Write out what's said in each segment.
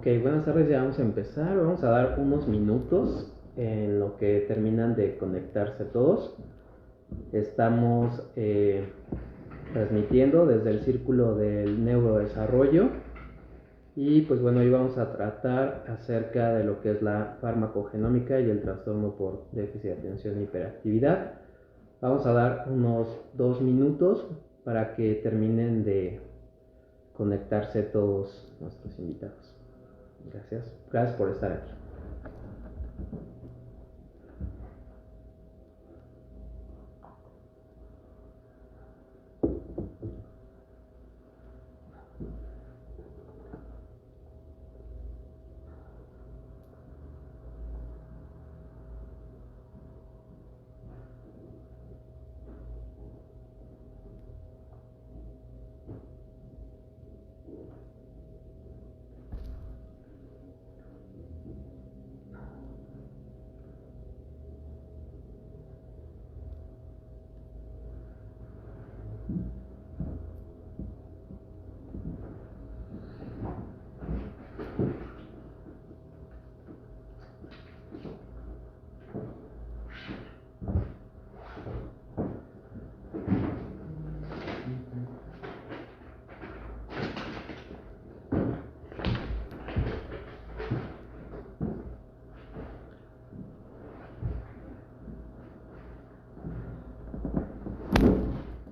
Buenas tardes, ya vamos a empezar. Vamos a dar unos minutos en lo que terminan de conectarse todos. Estamos transmitiendo desde el Círculo del Neurodesarrollo y pues bueno, hoy vamos a tratar acerca de lo que es la farmacogenómica y el trastorno por déficit de atención e hiperactividad. Vamos a dar unos 2 minutos para que terminen de conectarse todos nuestros invitados. Gracias por estar aquí.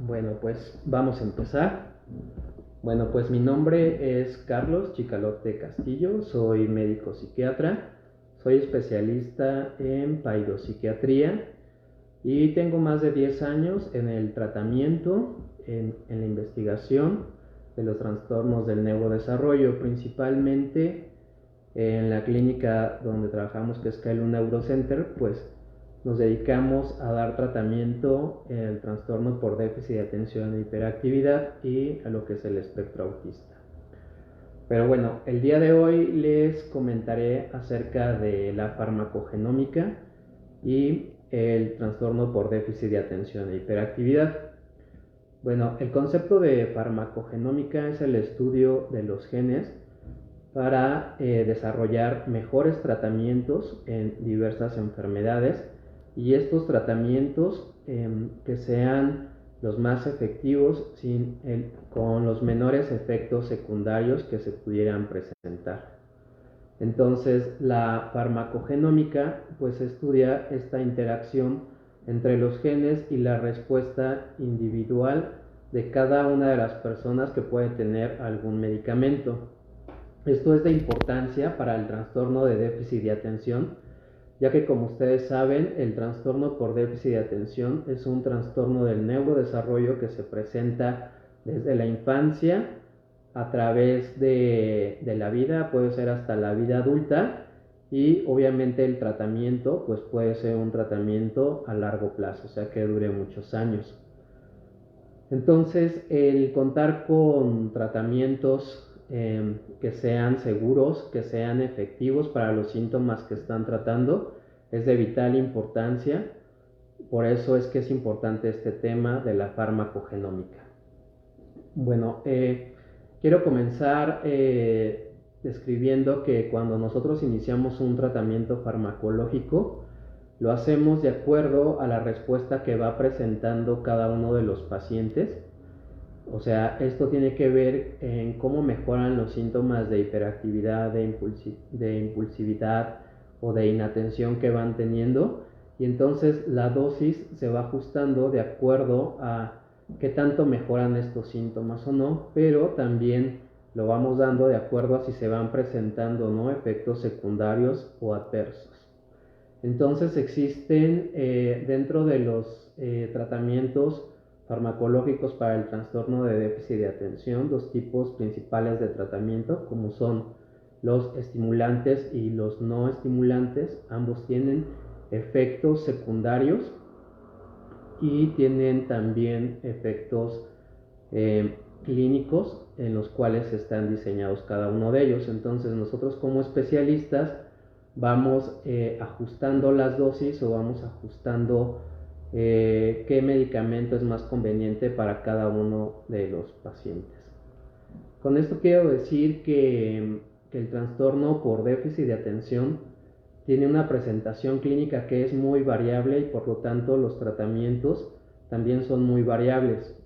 Bueno, pues vamos a empezar. Bueno, pues mi nombre es Carlos Chicalote Castillo, soy médico psiquiatra, soy especialista en paidopsiquiatría y tengo más de 10 años en el tratamiento, en la investigación de los trastornos del neurodesarrollo, principalmente en la clínica donde trabajamos, que es Kailun Neurocenter. Pues nos dedicamos a dar tratamiento en el trastorno por déficit de atención e hiperactividad y a lo que es el espectro autista. Pero bueno, el día de hoy les comentaré acerca de la farmacogenómica y el trastorno por déficit de atención e hiperactividad. Bueno, el concepto de farmacogenómica es el estudio de los genes para desarrollar mejores tratamientos en diversas enfermedades, y estos tratamientos que sean los más efectivos con los menores efectos secundarios que se pudieran presentar. Entonces, la farmacogenómica pues estudia esta interacción entre los genes y la respuesta individual de cada una de las personas que puede tener algún medicamento. Esto es de importancia para el trastorno de déficit de atención, ya que, como ustedes saben, el trastorno por déficit de atención es un trastorno del neurodesarrollo que se presenta desde la infancia a través de la vida, puede ser hasta la vida adulta, y obviamente el tratamiento pues puede ser un tratamiento a largo plazo, o sea que dure muchos años. Entonces, el contar con tratamientos que sean seguros, que sean efectivos para los síntomas que están tratando, es de vital importancia. Por eso es que es importante este tema de la farmacogenómica. Bueno, quiero comenzar describiendo que cuando nosotros iniciamos un tratamiento farmacológico, lo hacemos de acuerdo a la respuesta que va presentando cada uno de los pacientes. O sea, esto tiene que ver en cómo mejoran los síntomas de hiperactividad, de impulsividad o de inatención que van teniendo, y entonces la dosis se va ajustando de acuerdo a qué tanto mejoran estos síntomas o no, pero también lo vamos dando de acuerdo a si se van presentando o no efectos secundarios o adversos. Entonces existen dentro de los tratamientos farmacológicos para el trastorno de déficit de atención dos tipos principales de tratamiento, como son los estimulantes y los no estimulantes. Ambos tienen efectos secundarios y tienen también efectos clínicos en los cuales están diseñados cada uno de ellos. Entonces nosotros, como especialistas, vamos ajustando las dosis o vamos ajustando qué medicamento es más conveniente para cada uno de los pacientes. Con esto quiero decir que que el trastorno por déficit de atención tiene una presentación clínica que es muy variable y por lo tanto los tratamientos también son muy variables.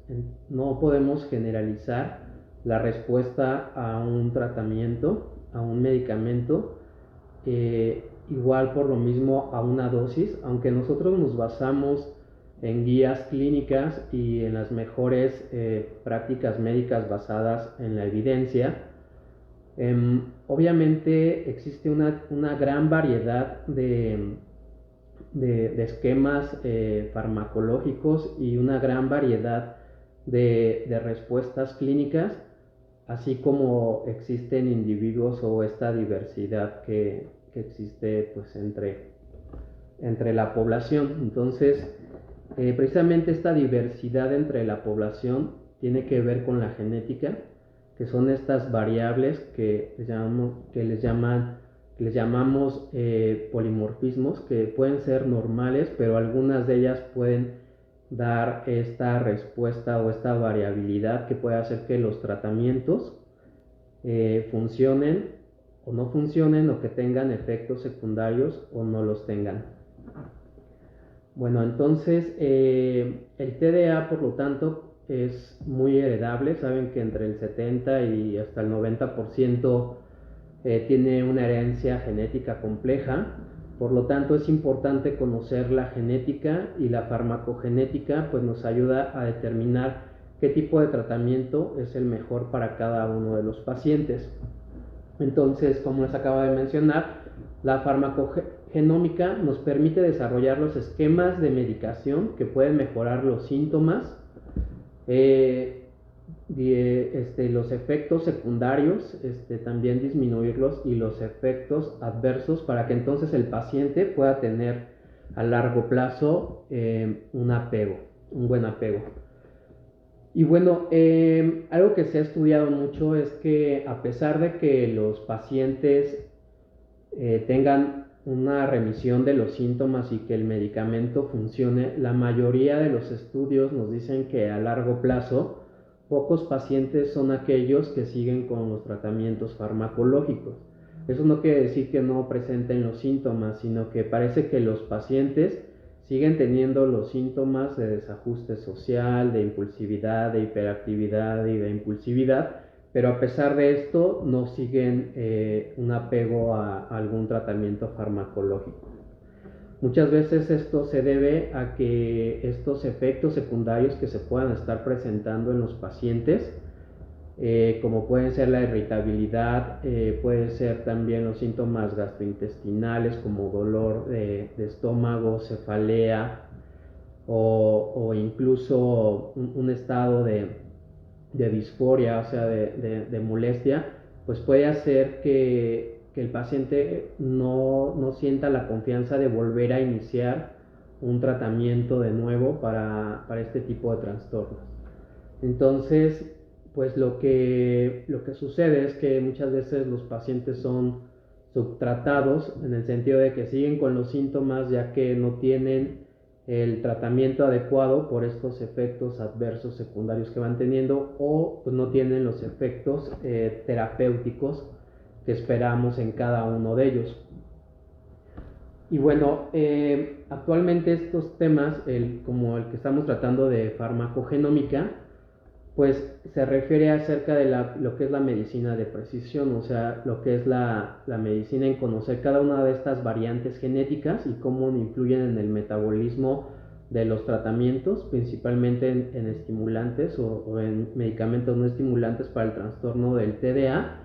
No podemos generalizar la respuesta a un tratamiento, a un medicamento, igual por lo mismo a una dosis, aunque nosotros nos basamos en guías clínicas y en las mejores prácticas médicas basadas en la evidencia. Obviamente existe una gran variedad de esquemas farmacológicos y una gran variedad de respuestas clínicas, así como existen individuos o esta diversidad que existe pues entre la población. Entonces, precisamente esta diversidad entre la población tiene que ver con la genética, que son estas variables que les llamamos polimorfismos, que pueden ser normales, pero algunas de ellas pueden dar esta respuesta o esta variabilidad que puede hacer que los tratamientos funcionen o no funcionen, o que tengan efectos secundarios o no los tengan. Bueno, entonces el TDA, por lo tanto, es muy heredable. Saben que entre el 70 y hasta el 90% tiene una herencia genética compleja. Por lo tanto, es importante conocer la genética, y la farmacogenética pues nos ayuda a determinar qué tipo de tratamiento es el mejor para cada uno de los pacientes. Entonces, como les acabo de mencionar, la farmacogenómica nos permite desarrollar los esquemas de medicación que pueden mejorar los síntomas, los efectos secundarios, también disminuirlos, y los efectos adversos, para que entonces el paciente pueda tener a largo plazo un buen apego. Y bueno, algo que se ha estudiado mucho es que a pesar de que los pacientes tengan una remisión de los síntomas y que el medicamento funcione, la mayoría de los estudios nos dicen que a largo plazo pocos pacientes son aquellos que siguen con los tratamientos farmacológicos. Eso no quiere decir que no presenten los síntomas, sino que parece que los pacientes siguen teniendo los síntomas de desajuste social, de impulsividad, de hiperactividad y de impulsividad, pero a pesar de esto no siguen un apego a algún tratamiento farmacológico. Muchas veces esto se debe a que estos efectos secundarios que se puedan estar presentando en los pacientes, como pueden ser la irritabilidad, puede ser también los síntomas gastrointestinales como dolor de estómago, cefalea, o incluso un estado de disforia, o sea, de molestia, pues puede hacer que el paciente no sienta la confianza de volver a iniciar un tratamiento de nuevo para este tipo de trastornos. Entonces, pues lo que sucede es que muchas veces los pacientes son subtratados, en el sentido de que siguen con los síntomas ya que no tienen el tratamiento adecuado por estos efectos adversos secundarios que van teniendo, o pues no tienen los efectos terapéuticos que esperamos en cada uno de ellos. Y bueno, actualmente estos temas, como el que estamos tratando de farmacogenómica, pues se refiere acerca de lo que es la medicina de precisión, o sea, lo que es la medicina en conocer cada una de estas variantes genéticas y cómo influyen en el metabolismo de los tratamientos, principalmente en estimulantes o en medicamentos no estimulantes para el trastorno del TDA,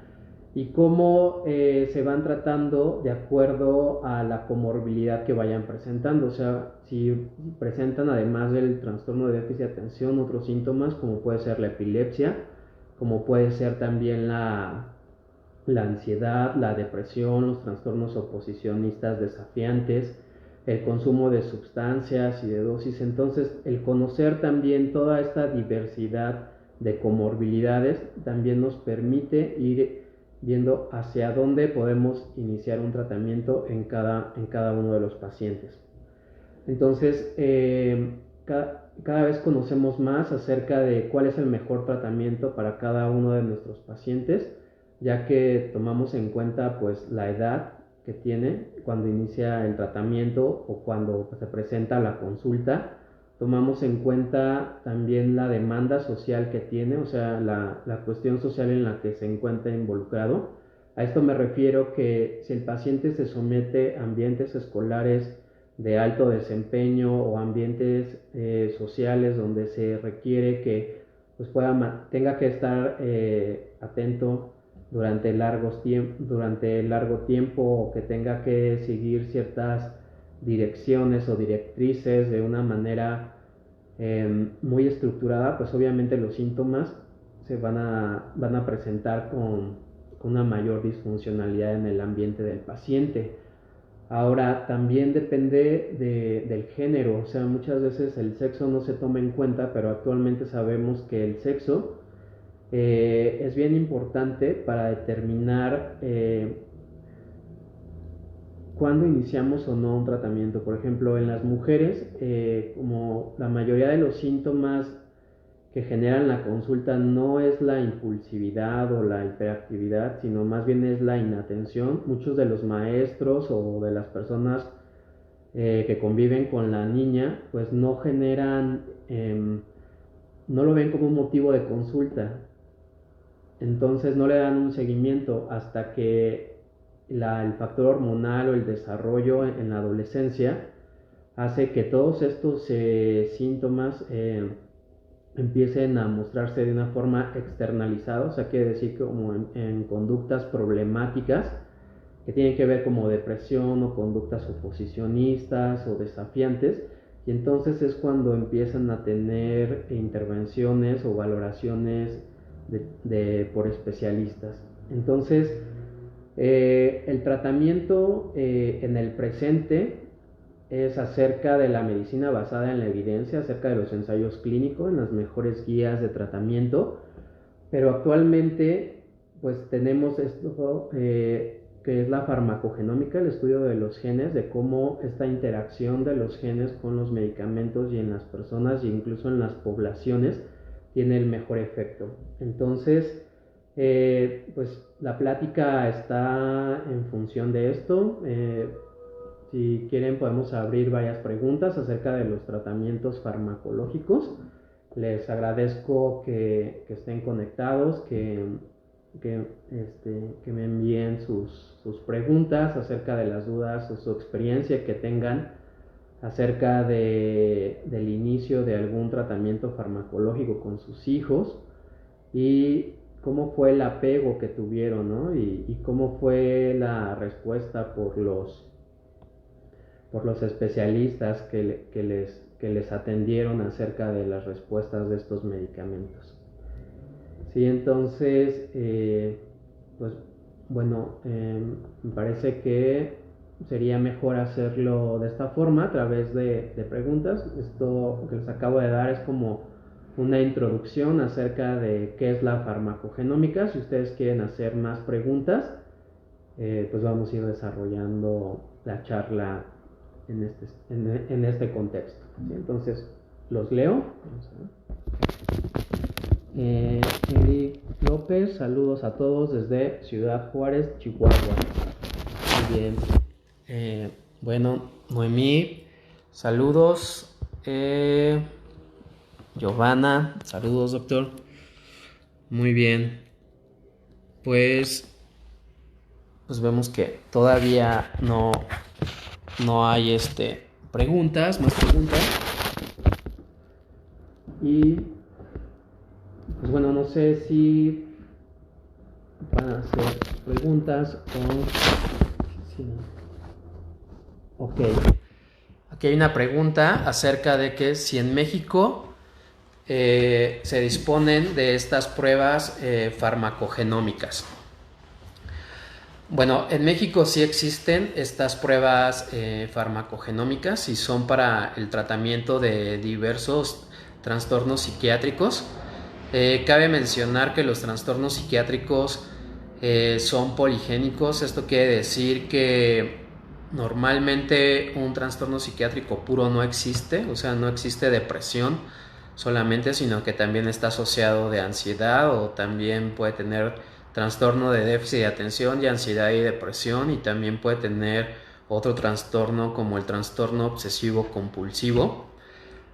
y cómo se van tratando de acuerdo a la comorbilidad que vayan presentando. O sea, si presentan, además del trastorno de déficit de atención, otros síntomas como puede ser la epilepsia, como puede ser también la ansiedad, la depresión, los trastornos oposicionistas desafiantes, el consumo de sustancias y de dosis. Entonces, el conocer también toda esta diversidad de comorbilidades también nos permite ir viendo hacia dónde podemos iniciar un tratamiento en cada uno de los pacientes. Entonces, cada vez conocemos más acerca de cuál es el mejor tratamiento para cada uno de nuestros pacientes. ya que tomamos en cuenta pues la edad que tiene cuando inicia el tratamiento o cuando se presenta la consulta. Tomamos en cuenta también la demanda social que tiene, o sea, la cuestión social en la que se encuentra involucrado. A esto me refiero que si el paciente se somete a ambientes escolares de alto desempeño o ambientes sociales donde se requiere que pues tenga que estar atento durante largo tiempo, o que tenga que seguir ciertas direcciones o directrices de una manera muy estructurada, pues obviamente los síntomas se van a presentar con una mayor disfuncionalidad en el ambiente del paciente. Ahora, también depende del género, o sea, muchas veces el sexo no se toma en cuenta, pero actualmente sabemos que el sexo es bien importante para determinar cuándo iniciamos o no un tratamiento. Por ejemplo, en las mujeres, como la mayoría de los síntomas que generan la consulta no es la impulsividad o la hiperactividad, sino más bien es la inatención. Muchos de los maestros o de las personas que conviven con la niña, pues no lo ven como un motivo de consulta. Entonces no le dan un seguimiento hasta que el factor hormonal o el desarrollo en la adolescencia hace que todos estos síntomas empiecen a mostrarse de una forma externalizada, o sea, quiere decir como en conductas problemáticas que tienen que ver como depresión o conductas oposicionistas o desafiantes, y entonces es cuando empiezan a tener intervenciones o valoraciones por especialistas. Entonces, el tratamiento en el presente es acerca de la medicina basada en la evidencia, acerca de los ensayos clínicos, en las mejores guías de tratamiento, pero actualmente pues tenemos esto que es la farmacogenómica, el estudio de los genes, de cómo esta interacción de los genes con los medicamentos y en las personas e incluso en las poblaciones tiene el mejor efecto. Entonces, pues la plática está en función de esto. Si quieren podemos abrir varias preguntas acerca de los tratamientos farmacológicos. Les agradezco que estén conectados, que me envíen sus preguntas acerca de las dudas o su experiencia que tengan acerca del inicio de algún tratamiento farmacológico con sus hijos y cómo fue el apego que tuvieron, ¿no? Y cómo fue la respuesta por los especialistas que les atendieron acerca de las respuestas de estos medicamentos. Sí, entonces, pues bueno, me parece que sería mejor hacerlo de esta forma, a través de preguntas. Esto que les acabo de dar es como una introducción acerca de qué es la farmacogenómica. Si ustedes quieren hacer más preguntas, pues vamos a ir desarrollando la charla en este contexto. ¿Sí? Entonces, los leo. Eric López, saludos a todos desde Ciudad Juárez, Chihuahua. Muy bien. Bueno, Noemí, saludos. Giovanna, saludos, doctor. Muy bien. Pues vemos que todavía no hay más preguntas. Y pues bueno, no sé si van a hacer preguntas o sí. Ok. Aquí hay una pregunta acerca de que si en México se disponen de estas pruebas farmacogenómicas. Bueno, en México sí existen estas pruebas farmacogenómicas y son para el tratamiento de diversos trastornos psiquiátricos. Cabe mencionar que los trastornos psiquiátricos son poligénicos. Esto quiere decir que normalmente un trastorno psiquiátrico puro no existe, o sea, no existe depresión solamente, sino que también está asociado de ansiedad o también puede tener trastorno de déficit de atención y ansiedad y depresión, y también puede tener otro trastorno como el trastorno obsesivo compulsivo.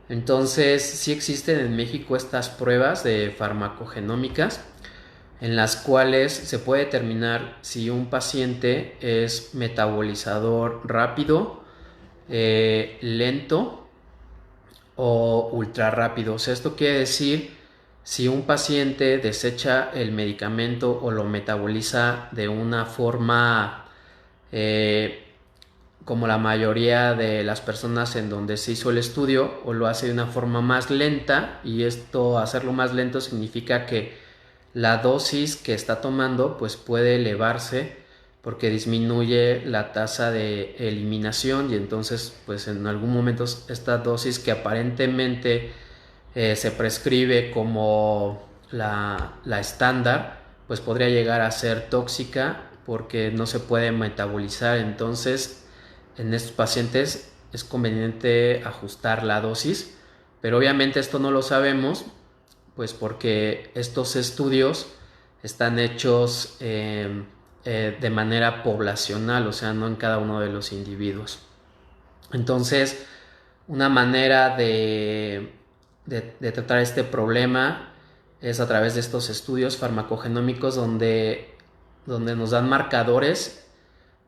Entonces, sí existen en México estas pruebas de farmacogenómicas en las cuales se puede determinar si un paciente es metabolizador rápido, lento o ultra rápido. O sea, esto quiere decir si un paciente desecha el medicamento o lo metaboliza de una forma como la mayoría de las personas en donde se hizo el estudio, o lo hace de una forma más lenta, y esto, hacerlo más lento, significa que la dosis que está tomando pues puede elevarse porque disminuye la tasa de eliminación, y entonces pues en algún momento esta dosis que aparentemente se prescribe como la estándar pues podría llegar a ser tóxica porque no se puede metabolizar. Entonces en estos pacientes es conveniente ajustar la dosis, pero obviamente esto no lo sabemos pues porque estos estudios están hechos de manera poblacional, o sea, no en cada uno de los individuos. Entonces, una manera de tratar este problema es a través de estos estudios farmacogenómicos donde nos dan marcadores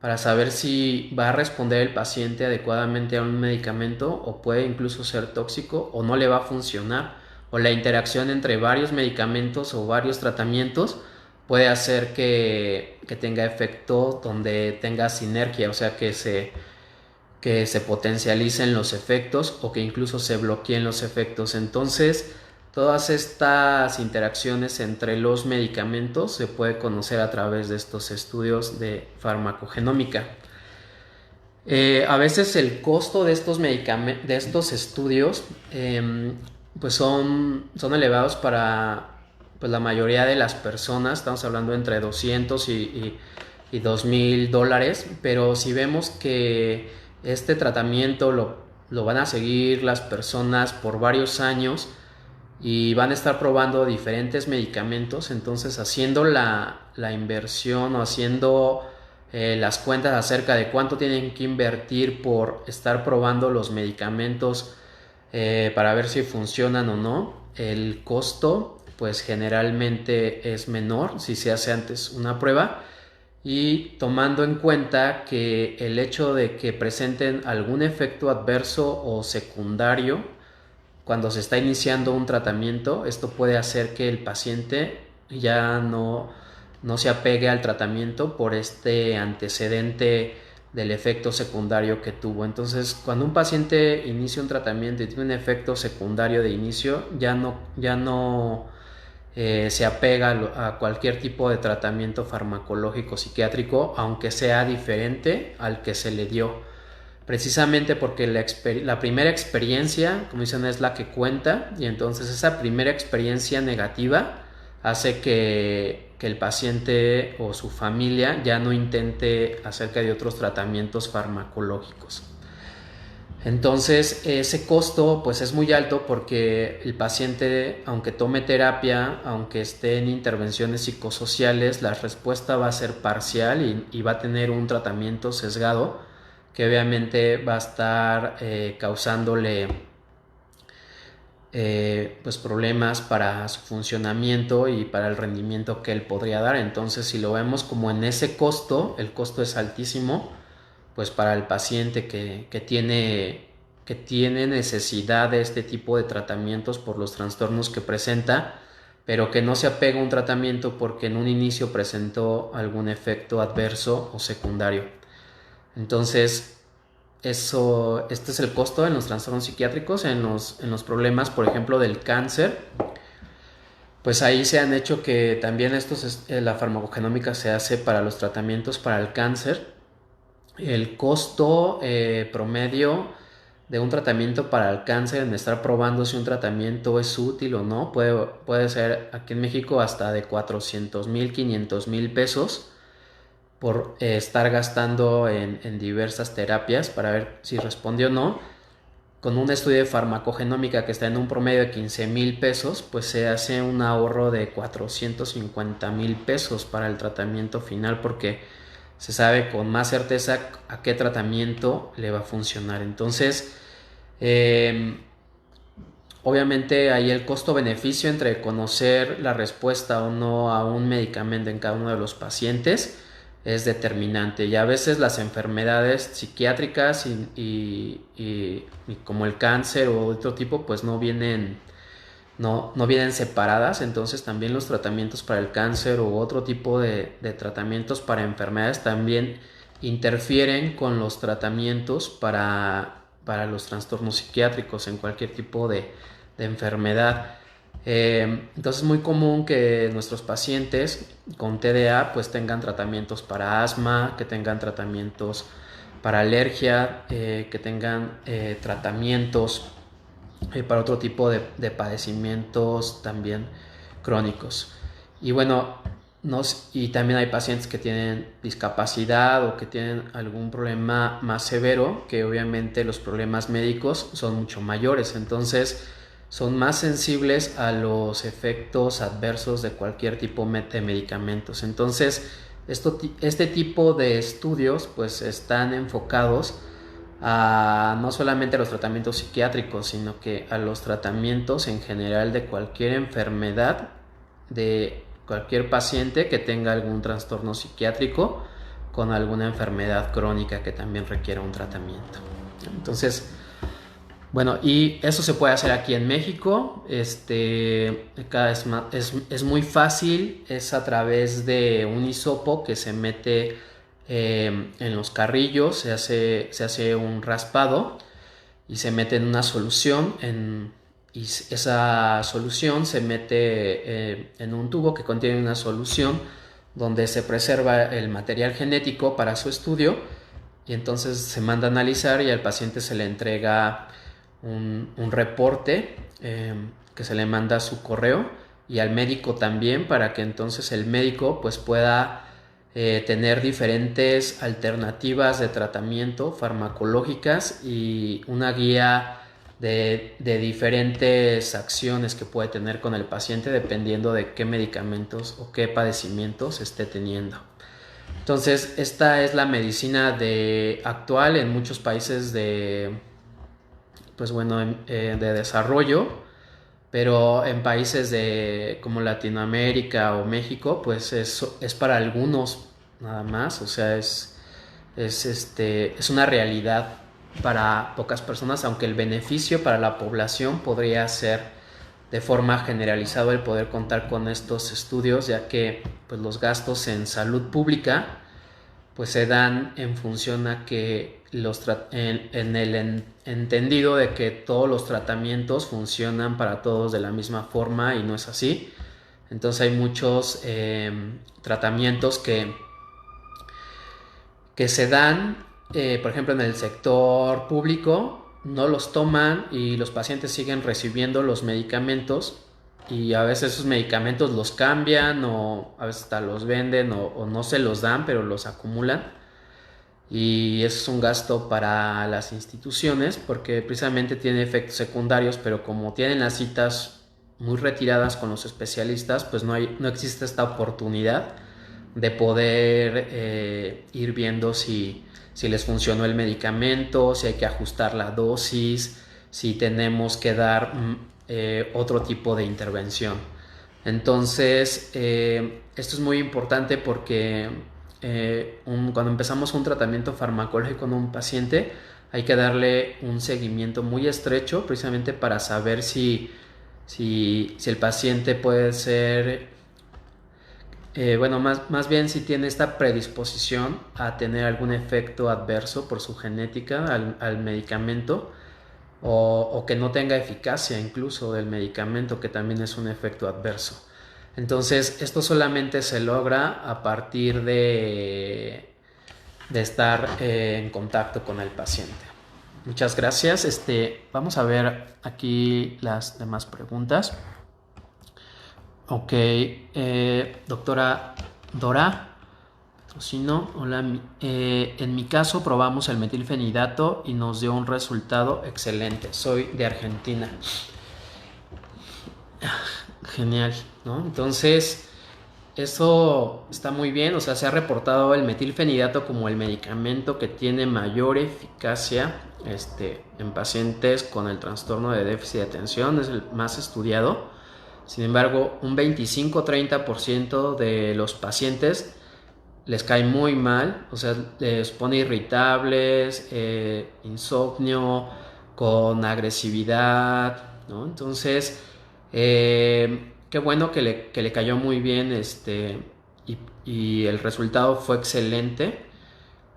para saber si va a responder el paciente adecuadamente a un medicamento, o puede incluso ser tóxico o no le va a funcionar, o la interacción entre varios medicamentos o varios tratamientos puede hacer que tenga efecto donde tenga sinergia, o sea que se potencialicen los efectos o que incluso se bloqueen los efectos. Entonces todas estas interacciones entre los medicamentos se puede conocer a través de estos estudios de farmacogenómica. A veces el costo de estos estudios pues son elevados para pues la mayoría de las personas. Estamos hablando entre 200 y $2,000, pero si vemos que este tratamiento lo van a seguir las personas por varios años y van a estar probando diferentes medicamentos, entonces haciendo la inversión o haciendo las cuentas acerca de cuánto tienen que invertir por estar probando los medicamentos para ver si funcionan o no, el costo pues generalmente es menor si se hace antes una prueba, y tomando en cuenta que el hecho de que presenten algún efecto adverso o secundario cuando se está iniciando un tratamiento, esto puede hacer que el paciente ya no se apegue al tratamiento por este antecedente del efecto secundario que tuvo. Entonces, cuando un paciente inicia un tratamiento y tiene un efecto secundario de inicio, ya no se apega a cualquier tipo de tratamiento farmacológico psiquiátrico, aunque sea diferente al que se le dio, precisamente porque la primera experiencia, como dicen, es la que cuenta, y entonces esa primera experiencia negativa hace que el paciente o su familia ya no intente acerca de otros tratamientos farmacológicos. Entonces ese costo pues es muy alto porque el paciente, aunque tome terapia, aunque esté en intervenciones psicosociales, la respuesta va a ser parcial y va a tener un tratamiento sesgado que obviamente va a estar causándole pues problemas para su funcionamiento y para el rendimiento que él podría dar. Entonces, si lo vemos como en ese costo, el costo es altísimo pues para el paciente que tiene necesidad de este tipo de tratamientos por los trastornos que presenta, pero que no se apega a un tratamiento porque en un inicio presentó algún efecto adverso o secundario. Entonces, este es el costo en los trastornos psiquiátricos. En los problemas, por ejemplo, del cáncer, pues ahí se han hecho que también la farmacogenómica se hace para los tratamientos para el cáncer. El costo promedio de un tratamiento para el cáncer, en estar probando si un tratamiento es útil o no, puede ser aquí en México hasta de 400,000, 500,000 pesos por estar gastando en diversas terapias para ver si responde o no. con un estudio de farmacogenómica que está en un promedio de 15,000 pesos, pues se hace un ahorro de 450,000 pesos para el tratamiento final, porque se sabe con más certeza a qué tratamiento le va a funcionar. Entonces, obviamente ahí el costo-beneficio entre conocer la respuesta o no a un medicamento en cada uno de los pacientes es determinante. Y a veces las enfermedades psiquiátricas y como el cáncer o otro tipo, pues no vienen separadas. Entonces también los tratamientos para el cáncer u otro tipo de tratamientos para enfermedades también interfieren con los tratamientos para los trastornos psiquiátricos en cualquier tipo de enfermedad. Entonces es muy común que nuestros pacientes con TDA pues tengan tratamientos para asma, que tengan tratamientos para alergia, que tengan tratamientos para otro tipo de padecimientos también crónicos. Y bueno, y también hay pacientes que tienen discapacidad o que tienen algún problema más severo, que obviamente los problemas médicos son mucho mayores, entonces son más sensibles a los efectos adversos de cualquier tipo de medicamentos. Entonces, este tipo de estudios pues están enfocados a no solamente a los tratamientos psiquiátricos, sino que a los tratamientos en general de cualquier enfermedad, de cualquier paciente que tenga algún trastorno psiquiátrico con alguna enfermedad crónica que también requiera un tratamiento. Entonces, bueno, y eso se puede hacer aquí en México. Acá es muy fácil, es a través de un hisopo que se mete en los carrillos, se hace un raspado y se mete en una solución, y esa solución se mete en un tubo que contiene una solución donde se preserva el material genético para su estudio, y entonces se manda a analizar y al paciente se le entrega un reporte que se le manda a su correo, y al médico también, para que entonces el médico pues pueda tener diferentes alternativas de tratamiento farmacológicas y una guía de diferentes acciones que puede tener con el paciente dependiendo de qué medicamentos o qué padecimientos esté teniendo. Entonces, esta es la medicina actual en muchos países de desarrollo, pero en países como Latinoamérica o México, pues es para algunos nada más. O sea, es una realidad para pocas personas, aunque el beneficio para la población podría ser de forma generalizada el poder contar con estos estudios, ya que pues los gastos en salud pública pues se dan en función a que en el entendido de que todos los tratamientos funcionan para todos de la misma forma, y no es así. Entonces hay muchos tratamientos que se dan, por ejemplo, en el sector público, no los toman y los pacientes siguen recibiendo los medicamentos, y a veces esos medicamentos los cambian o a veces hasta los venden o no se los dan, pero los acumulan, y eso es un gasto para las instituciones porque precisamente tiene efectos secundarios, pero como tienen las citas muy retiradas con los especialistas, pues no existe esta oportunidad de poder ir viendo si les funcionó el medicamento, si hay que ajustar la dosis, si tenemos que dar otro tipo de intervención. Entonces, esto es muy importante porque cuando empezamos un tratamiento farmacológico en un paciente, hay que darle un seguimiento muy estrecho, precisamente para saber si el paciente puede ser, más bien si tiene esta predisposición a tener algún efecto adverso por su genética al medicamento, o que no tenga eficacia incluso del medicamento, que también es un efecto adverso. Entonces, esto solamente se logra a partir de estar en contacto con el paciente. Muchas gracias. Vamos a ver aquí las demás preguntas. Ok, doctora Dora, O si no, hola, en mi caso probamos el metilfenidato y nos dio un resultado excelente. Soy de Argentina. Genial, ¿no? Entonces, eso está muy bien. O sea, se ha reportado el metilfenidato como el medicamento que tiene mayor eficacia en pacientes con el trastorno de déficit de atención. Es el más estudiado. Sin embargo, un 25-30% de los pacientes les cae muy mal, o sea, les pone irritables, insomnio, con agresividad, ¿no? Entonces, qué bueno que le cayó muy bien, y el resultado fue excelente,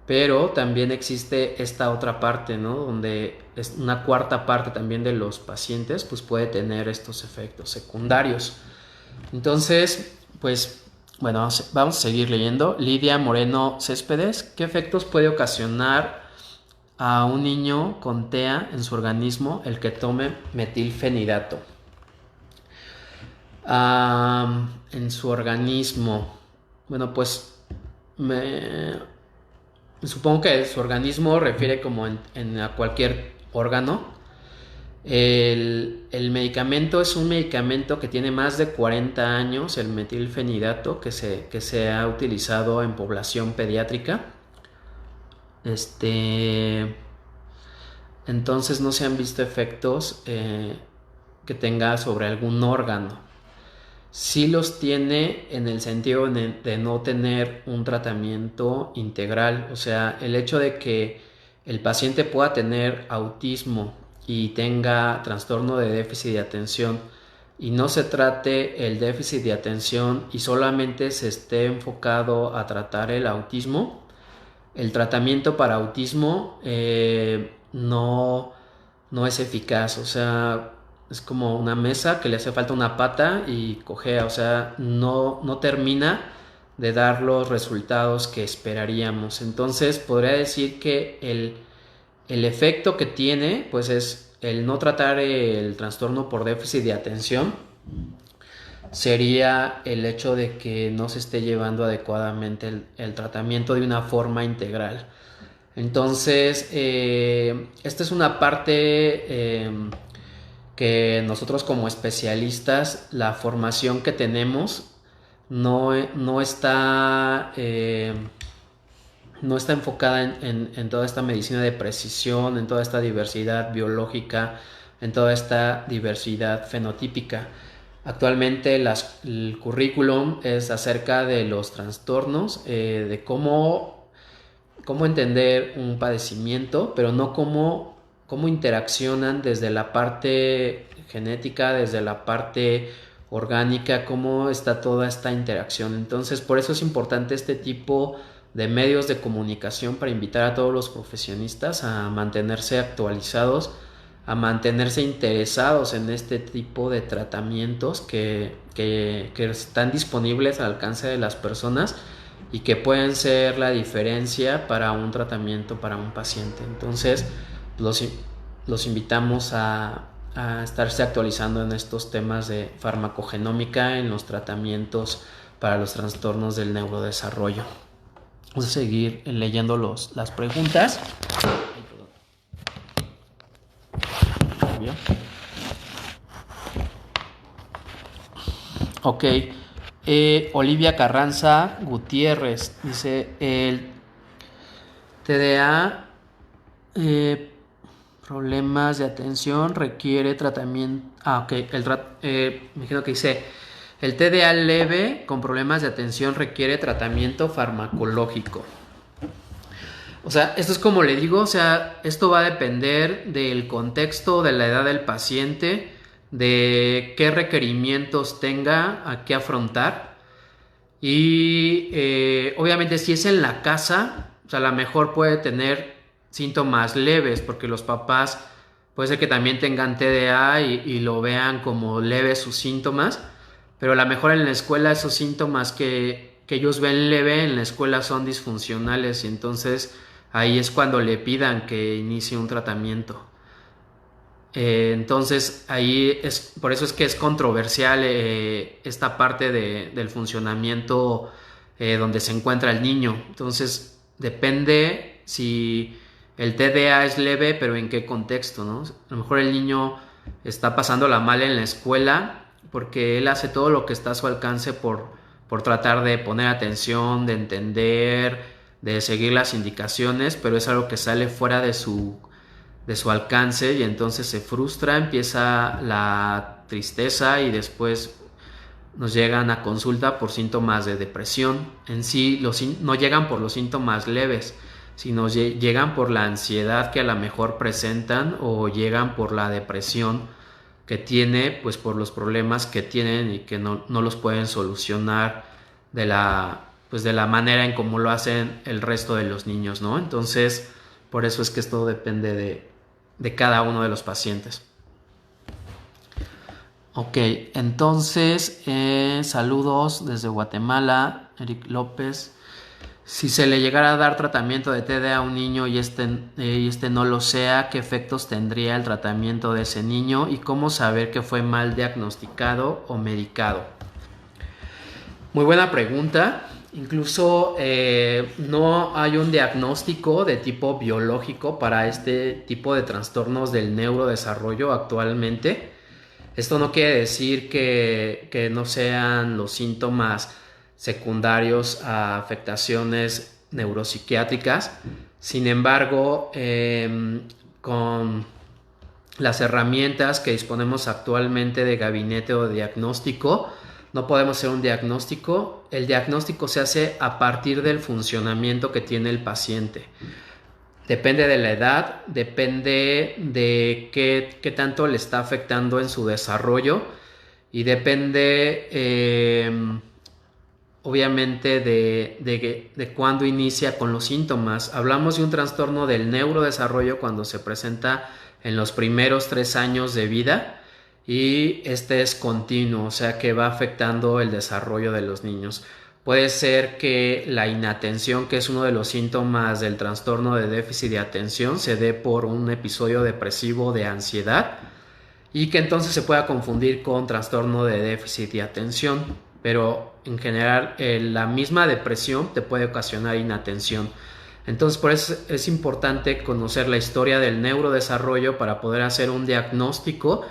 pero también existe esta otra parte, ¿no? Donde es una cuarta parte también de los pacientes, pues puede tener estos efectos secundarios. Entonces, pues bueno, vamos a seguir leyendo. Lidia Moreno Céspedes, ¿qué efectos puede ocasionar a un niño con TEA en su organismo el que tome metilfenidato? En su organismo, bueno, pues supongo que su organismo refiere como a cualquier órgano. El medicamento es un medicamento que tiene más de 40 años, el metilfenidato, que se ha utilizado en población pediátrica. Entonces no se han visto efectos que tenga sobre algún órgano. Sí los tiene en el sentido de no tener un tratamiento integral. O sea, el hecho de que el paciente pueda tener autismo y tenga trastorno de déficit de atención y no se trate el déficit de atención y solamente se esté enfocado a tratar el autismo, el tratamiento para autismo no es eficaz. O sea, es como una mesa que le hace falta una pata y cojea. O sea, no termina de dar los resultados que esperaríamos. Entonces podría decir que el efecto que tiene pues es el no tratar el trastorno por déficit de atención. Sería el hecho de que no se esté llevando adecuadamente el tratamiento de una forma integral. Entonces, esta es una parte que nosotros como especialistas, la formación que tenemos no está enfocada en toda esta medicina de precisión, en toda esta diversidad biológica, en toda esta diversidad fenotípica. Actualmente el currículum es acerca de los trastornos, de cómo entender un padecimiento, pero no cómo interaccionan desde la parte genética, desde la parte orgánica, cómo está toda esta interacción. Entonces, por eso es importante este tipo de medios de comunicación para invitar a todos los profesionistas a mantenerse actualizados, a mantenerse interesados en este tipo de tratamientos que están disponibles al alcance de las personas y que pueden ser la diferencia para un tratamiento para un paciente. Entonces los invitamos a estarse actualizando en estos temas de farmacogenómica en los tratamientos para los trastornos del neurodesarrollo. Vamos a seguir leyendo las preguntas. Ok. Olivia Carranza Gutiérrez dice: el TDA, problemas de atención, requiere tratamiento. Ok. Me imagino que dice: el TDA leve con problemas de atención requiere tratamiento farmacológico. O sea, esto es como le digo, o sea, esto va a depender del contexto, de la edad del paciente, de qué requerimientos tenga a qué afrontar. Y obviamente si es en la casa, o sea, a lo mejor puede tener síntomas leves, porque los papás puede ser que también tengan TDA y lo vean como leves sus síntomas, pero a lo mejor en la escuela esos síntomas que ellos ven leve en la escuela son disfuncionales, y entonces ahí es cuando le pidan que inicie un tratamiento. Entonces ahí por eso es que es controversial esta parte del funcionamiento donde se encuentra el niño. Entonces depende si el TDA es leve, pero en qué contexto, ¿no? A lo mejor el niño está pasándola mal en la escuela porque él hace todo lo que está a su alcance por tratar de poner atención, de entender, de seguir las indicaciones, pero es algo que sale fuera de su alcance y entonces se frustra, empieza la tristeza y después nos llegan a consulta por síntomas de depresión. En sí no llegan por los síntomas leves, sino llegan por la ansiedad que a lo mejor presentan o llegan por la depresión que tiene, pues por los problemas que tienen y que no los pueden solucionar de la manera en como lo hacen el resto de los niños, ¿no? Entonces, por eso es que esto depende de cada uno de los pacientes. Ok, entonces, saludos desde Guatemala, Eric López. Si se le llegara a dar tratamiento de TDA a un niño y este no lo sea, ¿qué efectos tendría el tratamiento de ese niño y cómo saber que fue mal diagnosticado o medicado? Muy buena pregunta. Incluso no hay un diagnóstico de tipo biológico para este tipo de trastornos del neurodesarrollo actualmente. Esto no quiere decir que no sean los síntomas secundarios a afectaciones neuropsiquiátricas. Sin embargo, con las herramientas que disponemos actualmente de gabinete o de diagnóstico, no podemos hacer un diagnóstico. El diagnóstico se hace a partir del funcionamiento que tiene el paciente. Depende de la edad, depende de qué tanto le está afectando en su desarrollo y depende obviamente de cuándo inicia con los síntomas. Hablamos de un trastorno del neurodesarrollo cuando se presenta en los primeros 3 años de vida y este es continuo, o sea que va afectando el desarrollo de los niños. Puede ser que la inatención, que es uno de los síntomas del trastorno de déficit de atención, se dé por un episodio depresivo de ansiedad y que entonces se pueda confundir con trastorno de déficit de atención. Pero en general la misma depresión te puede ocasionar inatención. Entonces por eso es importante conocer la historia del neurodesarrollo para poder hacer un diagnóstico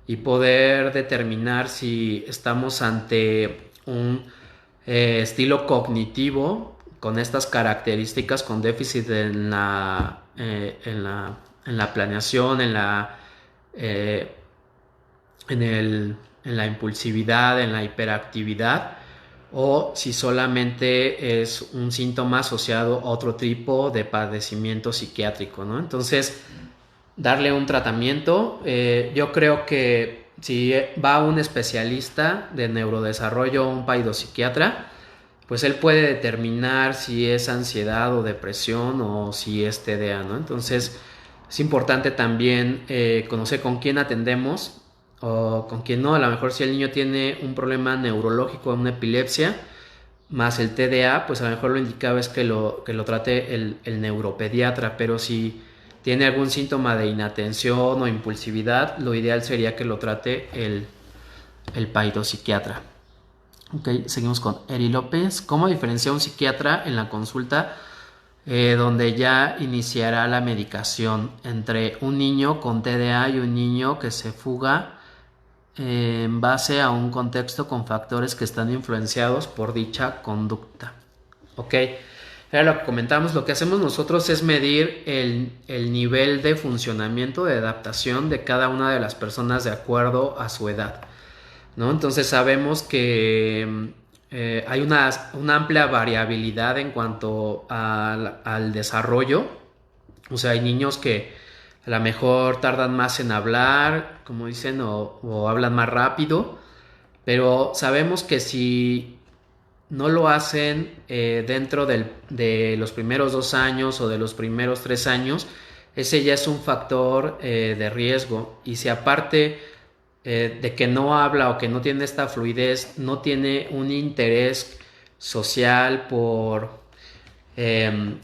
y poder determinar si estamos ante un estilo cognitivo con estas características, con déficit en la planeación, en la impulsividad, en la hiperactividad, o si solamente es un síntoma asociado a otro tipo de padecimiento psiquiátrico, ¿no? Entonces, darle un tratamiento, yo creo que si va un especialista de neurodesarrollo, un paidopsiquiatra, pues él puede determinar si es ansiedad o depresión o si es TDA, ¿no? Entonces es importante también conocer con quién atendemos o con quién no. A lo mejor si el niño tiene un problema neurológico, una epilepsia, más el TDA, pues a lo mejor lo indicado es que lo trate el neuropediatra, pero si tiene algún síntoma de inatención o impulsividad, lo ideal sería que lo trate el paidopsiquiatra. Ok, seguimos con Eri López. ¿Cómo diferenciar un psiquiatra en la consulta donde ya iniciará la medicación entre un niño con TDA y un niño que se fuga en base a un contexto con factores que están influenciados por dicha conducta? Ok. Era lo que comentamos. Lo que hacemos nosotros es medir el nivel de funcionamiento, de adaptación de cada una de las personas de acuerdo a su edad, ¿no? Entonces sabemos que hay una amplia variabilidad en cuanto al desarrollo. O sea, hay niños que a lo mejor tardan más en hablar, como dicen, o hablan más rápido, pero sabemos que si no lo hacen dentro de los primeros 2 años o de los primeros 3 años, ese ya es un factor de riesgo. Y si aparte de que no habla o que no tiene esta fluidez, no tiene un interés social por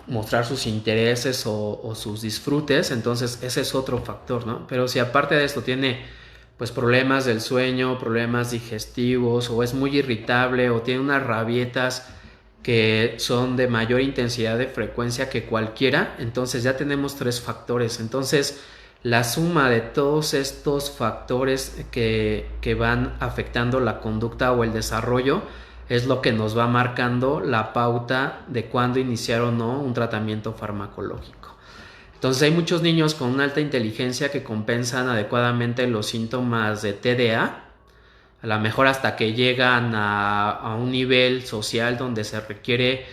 mostrar sus intereses o sus disfrutes, entonces ese es otro factor, ¿no? Pero si aparte de esto tiene pues problemas del sueño, problemas digestivos, o es muy irritable, o tiene unas rabietas que son de mayor intensidad de frecuencia que cualquiera, entonces ya tenemos 3 factores. Entonces la suma de todos estos factores que van afectando la conducta o el desarrollo es lo que nos va marcando la pauta de cuándo iniciar o no un tratamiento farmacológico. Entonces hay muchos niños con una alta inteligencia que compensan adecuadamente los síntomas de TDA, a lo mejor hasta que llegan a un nivel social donde se requiere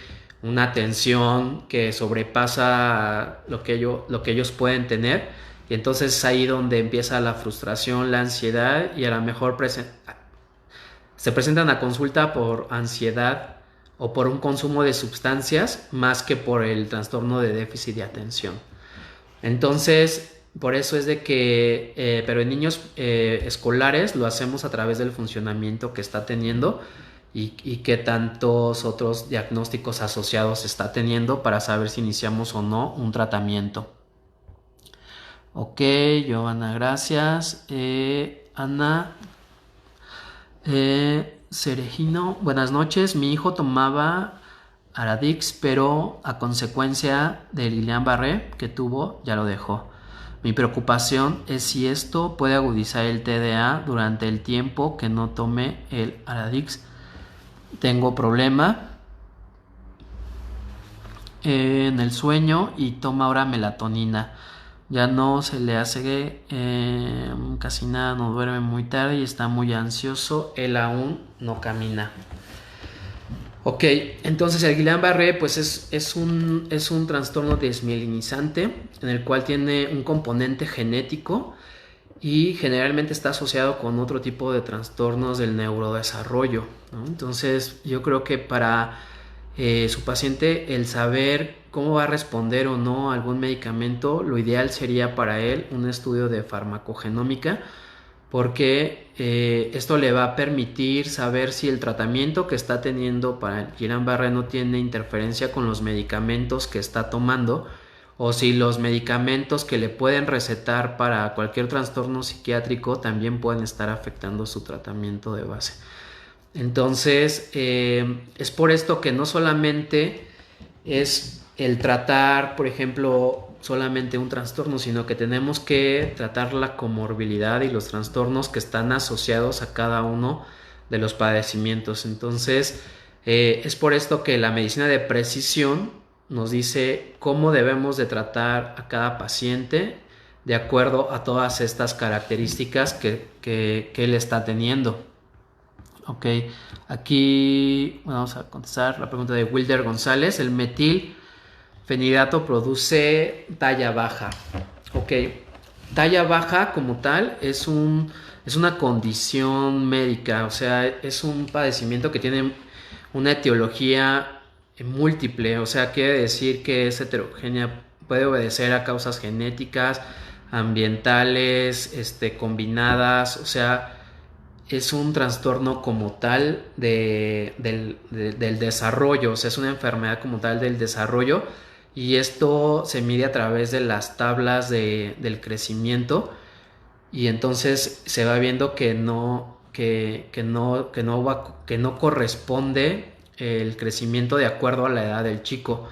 una atención que sobrepasa lo que ellos pueden tener, y entonces es ahí donde empieza la frustración, la ansiedad, y a lo mejor se presentan a consulta por ansiedad o por un consumo de sustancias más que por el trastorno de déficit de atención. Entonces, por eso es de que, pero en niños escolares lo hacemos a través del funcionamiento que está teniendo y qué tantos otros diagnósticos asociados está teniendo para saber si iniciamos o no un tratamiento. Ok, Giovanna, gracias. Ana Cerejino, buenas noches. Mi hijo tomaba Aradix, pero a consecuencia del Guillain-Barré que tuvo, ya lo dejó. Mi preocupación es si esto puede agudizar el TDA durante el tiempo que no tome el Aradix. Tengo problema en el sueño y toma ahora melatonina. Ya no se le hace casi nada, no duerme muy tarde y está muy ansioso. Él aún no camina. Ok, entonces el Guillain-Barré pues es un trastorno desmielinizante en el cual tiene un componente genético y generalmente está asociado con otro tipo de trastornos del neurodesarrollo, ¿no? Entonces yo creo que para su paciente el saber cómo va a responder o no a algún medicamento, lo ideal sería para él un estudio de farmacogenómica, porque esto le va a permitir saber si el tratamiento que está teniendo para el Guillain-Barré no tiene interferencia con los medicamentos que está tomando, o si los medicamentos que le pueden recetar para cualquier trastorno psiquiátrico también pueden estar afectando su tratamiento de base. Entonces es por esto que no solamente es el tratar, por ejemplo, solamente un trastorno, sino que tenemos que tratar la comorbilidad y los trastornos que están asociados a cada uno de los padecimientos. Entonces es por esto que la medicina de precisión nos dice cómo debemos de tratar a cada paciente de acuerdo a todas estas características que él está teniendo. Ok, aquí vamos a contestar la pregunta de Wilder González. El metilfenidato produce talla baja. Ok, talla baja como tal es una condición médica, o sea, es un padecimiento que tiene una etiología múltiple, o sea, quiere decir que es heterogénea, puede obedecer a causas genéticas, ambientales, combinadas, o sea, es un trastorno como tal del desarrollo, o sea, es una enfermedad como tal del desarrollo, y esto se mide a través de las tablas del crecimiento, y entonces se va viendo que no corresponde el crecimiento de acuerdo a la edad del chico.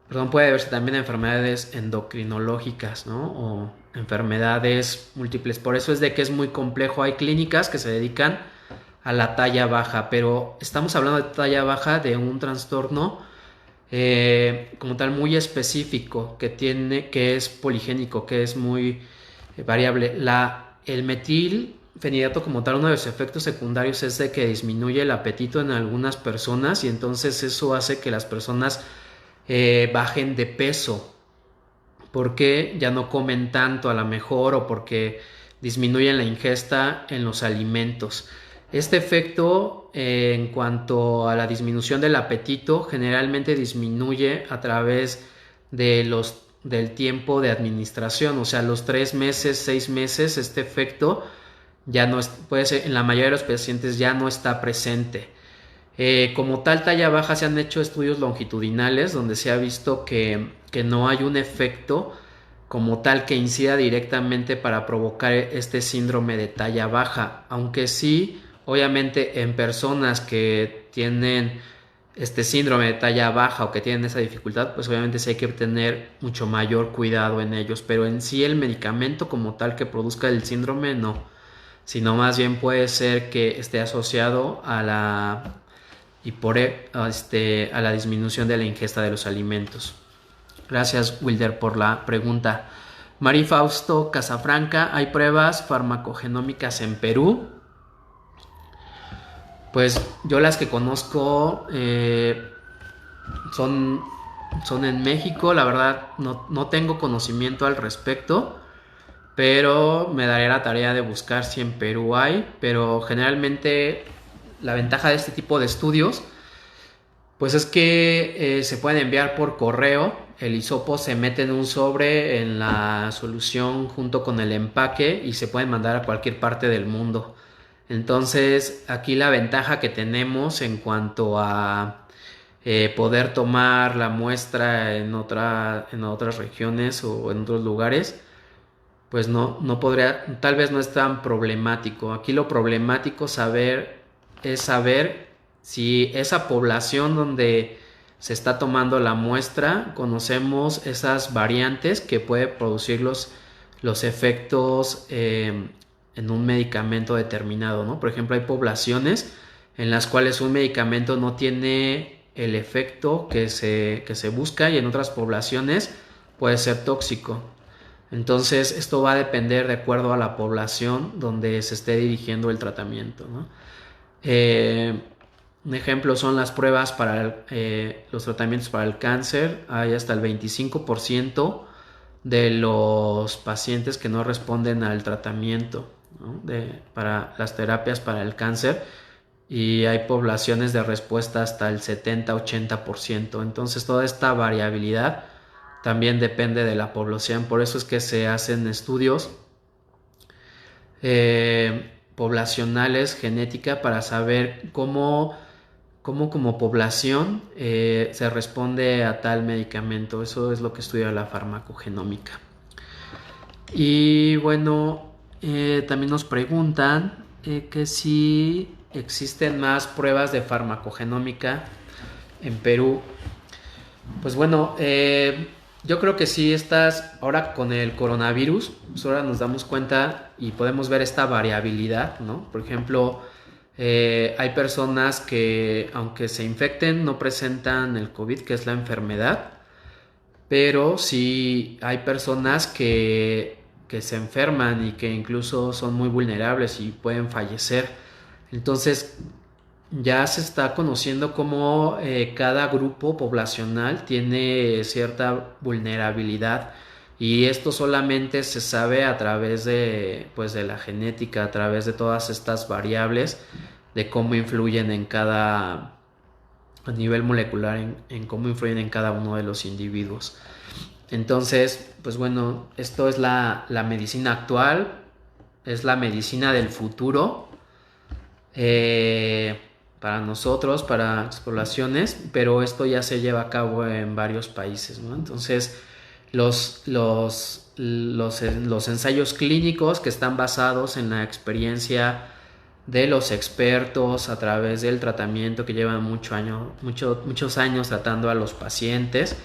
Perdón, puede verse también enfermedades endocrinológicas, ¿no? O enfermedades múltiples. Por eso es de que es muy complejo. Hay clínicas que se dedican a la talla baja, pero estamos hablando de talla baja de un trastorno como tal muy específico que es poligénico, que es muy variable. El metilfenidato como tal, uno de los efectos secundarios es de que disminuye el apetito en algunas personas, y entonces eso hace que las personas bajen de peso porque ya no comen tanto a lo mejor, o porque disminuyen la ingesta en los alimentos. Este efecto en cuanto a la disminución del apetito generalmente disminuye a través del tiempo de administración, o sea, los 3 meses, 6 meses, este efecto ya no puede ser, en la mayoría de los pacientes ya no está presente. Como tal, talla baja, se han hecho estudios longitudinales donde se ha visto que no hay un efecto como tal que incida directamente para provocar este síndrome de talla baja, aunque sí, obviamente en personas que tienen este síndrome de talla baja o que tienen esa dificultad, pues obviamente sí hay que tener mucho mayor cuidado en ellos, pero en sí el medicamento como tal que produzca el síndrome no, sino más bien puede ser que esté asociado a la a la disminución de la ingesta de los alimentos. Gracias, Wilder, por la pregunta. Mari Fausto Casafranca, ¿hay pruebas farmacogenómicas en Perú? Pues yo las que conozco son, son en México. La verdad no tengo conocimiento al respecto, pero me daré la tarea de buscar si en Perú hay. Pero generalmente la ventaja de este tipo de estudios pues es que se pueden enviar por correo. El hisopo se mete en un sobre en la solución junto con el empaque y se pueden mandar a cualquier parte del mundo. Entonces, aquí la ventaja que tenemos en cuanto a poder tomar la muestra en otras regiones o en otros lugares, pues no podría, tal vez no es tan problemático. Aquí lo problemático es saber si esa población donde se está tomando la muestra, conocemos esas variantes que puede producir los efectos en un medicamento determinado, ¿no? Por ejemplo, hay poblaciones en las cuales un medicamento no tiene el efecto que se busca y en otras poblaciones puede ser tóxico. Entonces, esto va a depender de acuerdo a la población donde se esté dirigiendo el tratamiento, ¿no? Un ejemplo son las pruebas para los tratamientos para el cáncer. Hay hasta el 25% de los pacientes que no responden al tratamiento, ¿no? Para las terapias para el cáncer, y hay poblaciones de respuesta hasta el 70-80%. Entonces toda esta variabilidad también depende de la población. Por eso es que se hacen estudios poblacionales, genética, para saber cómo como población se responde a tal medicamento. Eso es lo que estudia la farmacogenómica. Y bueno, también nos preguntan que si existen más pruebas de farmacogenómica en Perú. Pues bueno, yo creo que sí, ahora con el coronavirus, pues ahora nos damos cuenta y podemos ver esta variabilidad, ¿no? Por ejemplo, hay personas que aunque se infecten no presentan el COVID, que es la enfermedad, pero sí hay personas que se enferman y que incluso son muy vulnerables y pueden fallecer. Entonces ya se está conociendo cómo cada grupo poblacional tiene cierta vulnerabilidad, y esto solamente se sabe a través de la genética, a través de todas estas variables, de cómo influyen a nivel molecular, en cómo influyen en cada uno de los individuos. Entonces, pues bueno, esto es la medicina actual, es la medicina del futuro para nosotros, para las poblaciones, pero esto ya se lleva a cabo en varios países, ¿no? Entonces, los ensayos clínicos que están basados en la experiencia de los expertos a través del tratamiento, que llevan muchos años tratando a los pacientes,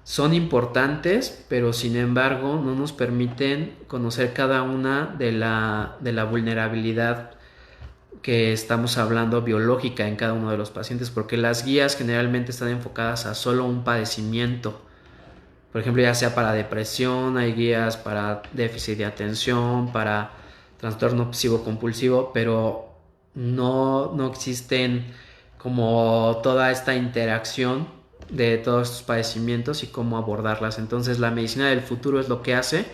son importantes, pero sin embargo no nos permiten conocer cada una de la vulnerabilidad que estamos hablando biológica en cada uno de los pacientes, porque las guías generalmente están enfocadas a solo un padecimiento. Por ejemplo, ya sea para depresión, hay guías para déficit de atención, para trastorno obsesivo compulsivo, pero no existen como toda esta interacción de todos estos padecimientos y cómo abordarlas. Entonces la medicina del futuro es lo que hace,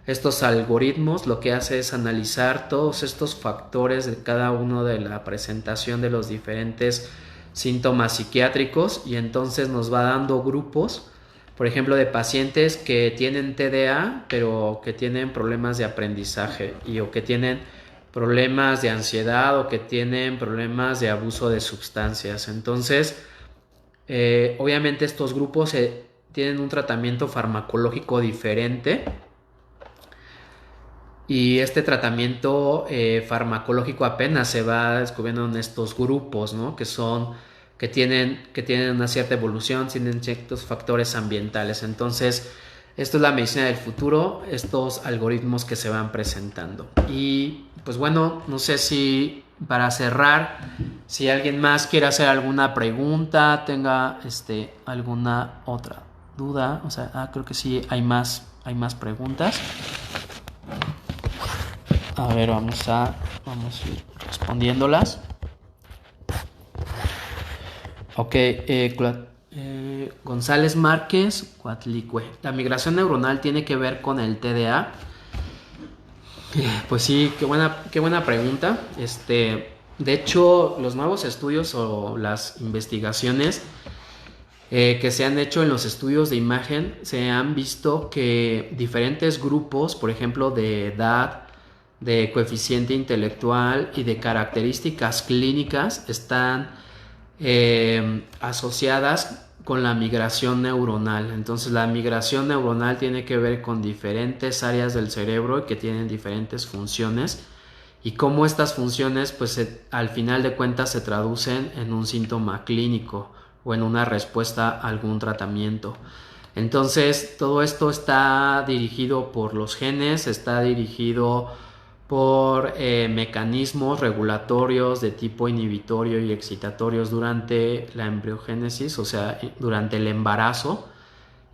estos algoritmos lo que hace es analizar todos estos factores de cada uno de la presentación de los diferentes síntomas psiquiátricos, y entonces nos va dando grupos, por ejemplo, de pacientes que tienen TDA pero que tienen problemas de aprendizaje, o que tienen problemas de ansiedad, o que tienen problemas de abuso de sustancias. Entonces obviamente estos grupos tienen un tratamiento farmacológico diferente, y este tratamiento farmacológico apenas se va descubriendo en estos grupos, ¿no? que que tienen una cierta evolución, tienen ciertos factores ambientales. Entonces, esto es la medicina del futuro, estos algoritmos que se van presentando. Y pues bueno, no sé si para cerrar, si alguien más quiere hacer alguna pregunta, tenga alguna otra duda. O sea, creo que sí hay más preguntas. A ver, vamos a ir respondiéndolas. Ok, González Márquez, Cuatlicue. La migración neuronal tiene que ver con el TDA. Pues sí, qué buena pregunta. De hecho, los nuevos estudios o las investigaciones que se han hecho en los estudios de imagen, se han visto que diferentes grupos, por ejemplo, de edad, de coeficiente intelectual y de características clínicas, están asociadas con la migración neuronal. Entonces, la migración neuronal tiene que ver con diferentes áreas del cerebro que tienen diferentes funciones, y cómo estas funciones, pues al final de cuentas, se traducen en un síntoma clínico o en una respuesta a algún tratamiento. Entonces, todo esto está dirigido por los genes, está dirigido por mecanismos regulatorios de tipo inhibitorio y excitatorios durante la embriogénesis, o sea, durante el embarazo.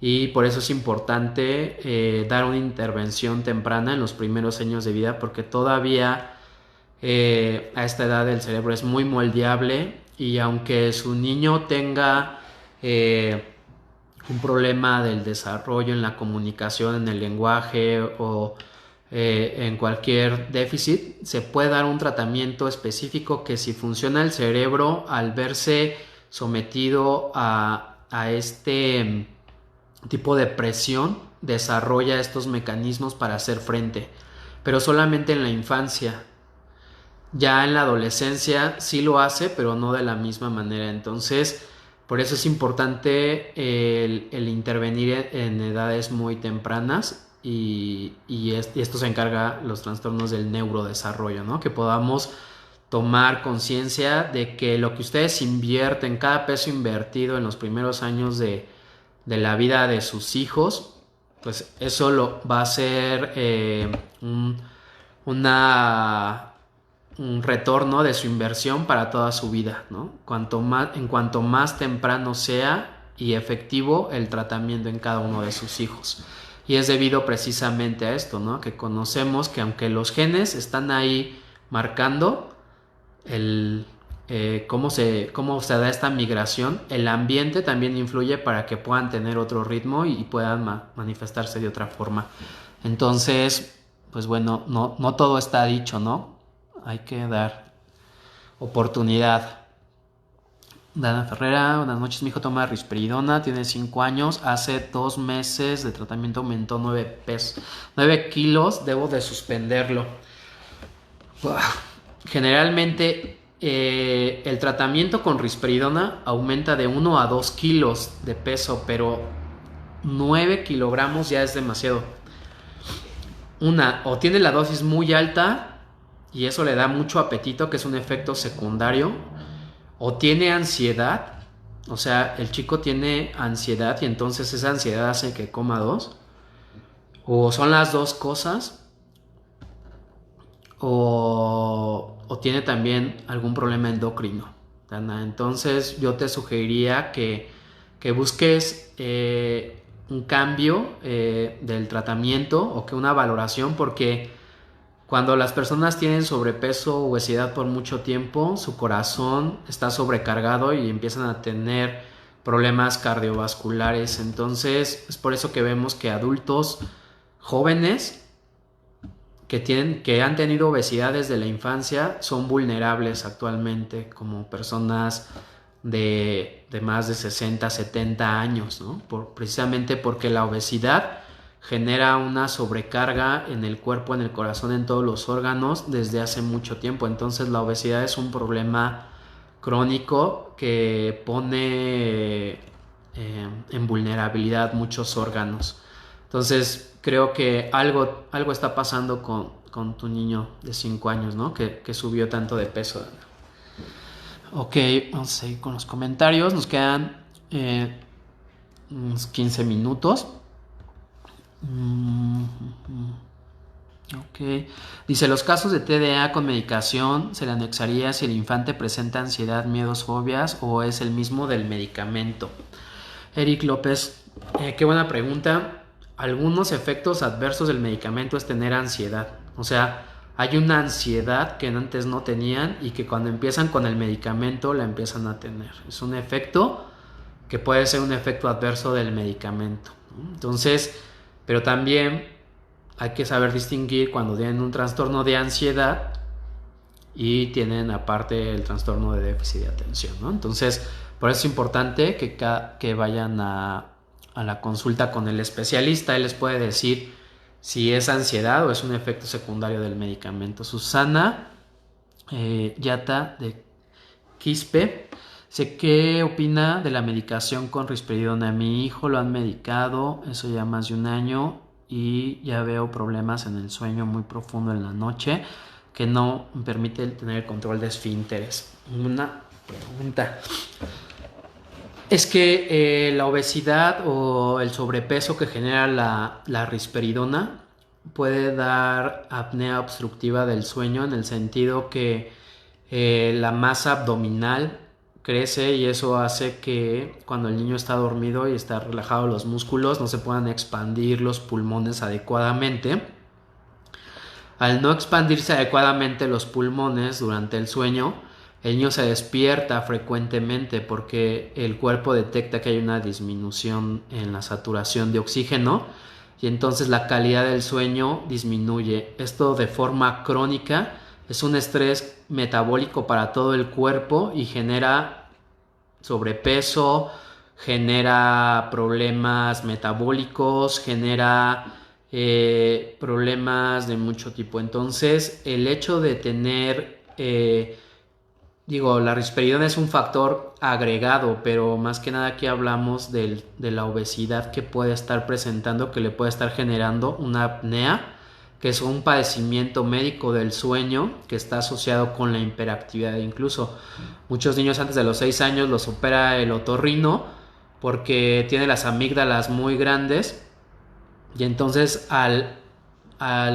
Y por eso es importante dar una intervención temprana en los primeros años de vida, porque todavía a esta edad el cerebro es muy moldeable, y aunque su niño tenga un problema del desarrollo en la comunicación, en el lenguaje o en cualquier déficit, se puede dar un tratamiento específico que, si funciona el cerebro al verse sometido a este tipo de presión, desarrolla estos mecanismos para hacer frente, pero solamente en la infancia. Ya en la adolescencia sí lo hace, pero no de la misma manera. Entonces, por eso es importante el intervenir en edades muy tempranas, y esto se encarga los trastornos del neurodesarrollo, ¿no? Que podamos tomar conciencia de que lo que ustedes invierten, cada peso invertido en los primeros años de la vida de sus hijos, pues eso lo va a ser un retorno de su inversión para toda su vida, ¿no? En cuanto más temprano sea y efectivo el tratamiento en cada uno de sus hijos. Y es debido precisamente a esto, ¿no? Que conocemos que aunque los genes están ahí marcando cómo se da esta migración, el ambiente también influye para que puedan tener otro ritmo y puedan manifestarse de otra forma. Entonces, pues bueno, no todo está dicho, ¿no? Hay que dar oportunidad. Dana Ferrera, buenas noches. Mi hijo toma risperidona, tiene 5 años. Hace 2 meses de tratamiento aumentó 9 kilos. Debo de suspenderlo. Generalmente el tratamiento con risperidona aumenta de 1 a 2 kilos de peso, pero 9 kilogramos ya es demasiado. O tiene la dosis muy alta y eso le da mucho apetito, que es un efecto secundario, o tiene ansiedad, o sea, el chico tiene ansiedad y entonces esa ansiedad hace que coma 2, o son las dos cosas, o tiene también algún problema endocrino, Dana. Entonces yo te sugeriría que busques un cambio del tratamiento, o que una valoración, porque cuando las personas tienen sobrepeso o obesidad por mucho tiempo, su corazón está sobrecargado y empiezan a tener problemas cardiovasculares. Entonces es por eso que vemos que adultos jóvenes que han tenido obesidad desde la infancia son vulnerables actualmente, como personas de más de 60, 70 años, ¿no? Precisamente porque la obesidad genera una sobrecarga en el cuerpo, en el corazón, en todos los órganos desde hace mucho tiempo. Entonces la obesidad es un problema crónico que pone en vulnerabilidad muchos órganos. Entonces creo que algo está pasando con tu niño de 5 años, ¿no? Que subió tanto de peso. Ok, vamos a seguir con los comentarios. Nos quedan unos 15 minutos. Ok. Dice, los casos de TDA con medicación se le anexaría si el infante presenta ansiedad, miedos, fobias o es el mismo del medicamento. Eric López, qué buena pregunta. Algunos efectos adversos del medicamento es tener ansiedad. O sea, hay una ansiedad que antes no tenían y que cuando empiezan con el medicamento la empiezan a tener. Es un efecto que puede ser un efecto adverso del medicamento. Entonces, pero también hay que saber distinguir cuando tienen un trastorno de ansiedad y tienen aparte el trastorno de déficit de atención, ¿no? Entonces, por eso es importante que vayan a la consulta con el especialista. Él les puede decir si es ansiedad o es un efecto secundario del medicamento. Susana Yata de Quispe, sé qué opina de la medicación con risperidona. Mi hijo lo han medicado, eso ya más de un año, y ya veo problemas en el sueño muy profundo en la noche que no me permite tener el control de esfínteres. Una pregunta. Es que la obesidad o el sobrepeso que genera la risperidona puede dar apnea obstructiva del sueño, en el sentido que la masa abdominal crece y eso hace que cuando el niño está dormido y está relajado los músculos no se puedan expandir los pulmones adecuadamente. Al no expandirse adecuadamente los pulmones durante el sueño, el niño se despierta frecuentemente porque el cuerpo detecta que hay una disminución en la saturación de oxígeno y entonces la calidad del sueño disminuye. Esto de forma crónica es un estrés metabólico para todo el cuerpo y genera sobrepeso, genera problemas metabólicos, genera problemas de mucho tipo. Entonces, el hecho de tener, la risperidona es un factor agregado, pero más que nada aquí hablamos de la obesidad que puede estar presentando, que le puede estar generando una apnea, que es un padecimiento médico del sueño que está asociado con la hiperactividad. Incluso muchos niños antes de los 6 años los opera el otorrino porque tiene las amígdalas muy grandes y entonces al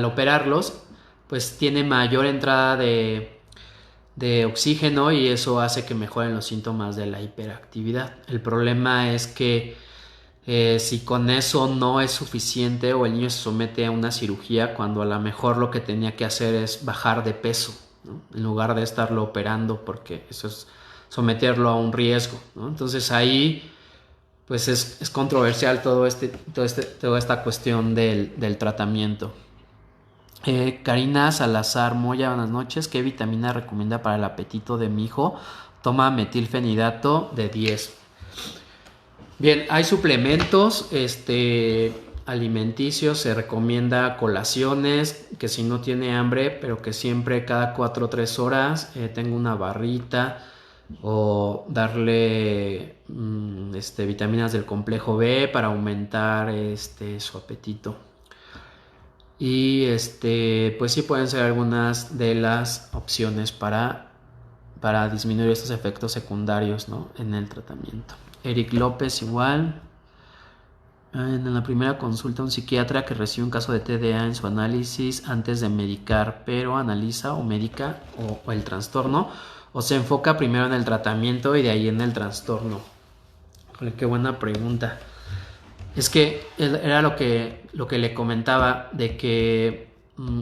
operarlos pues tiene mayor entrada de oxígeno y eso hace que mejoren los síntomas de la hiperactividad. El problema es que si con eso no es suficiente o el niño se somete a una cirugía cuando a lo mejor lo que tenía que hacer es bajar de peso, ¿no? En lugar de estarlo operando, porque eso es someterlo a un riesgo, ¿no? Entonces ahí pues es controversial toda esta cuestión del tratamiento. Karina Salazar Moya, buenas noches. ¿Qué vitamina recomienda para el apetito de mi hijo? Toma metilfenidato de 10. Bien, hay suplementos alimenticios, se recomienda colaciones, que si no tiene hambre, pero que siempre cada 4 o 3 horas tenga una barrita, o darle vitaminas del complejo B para aumentar su apetito. Y pues sí pueden ser algunas de las opciones para disminuir estos efectos secundarios, ¿no?, en el tratamiento. Eric López igual. En la primera consulta un psiquiatra que recibe un caso de TDA en su análisis antes de medicar, pero analiza o medica o el trastorno, o se enfoca primero en el tratamiento y de ahí en el trastorno. Joder, qué buena pregunta. Es que era lo que le comentaba, de que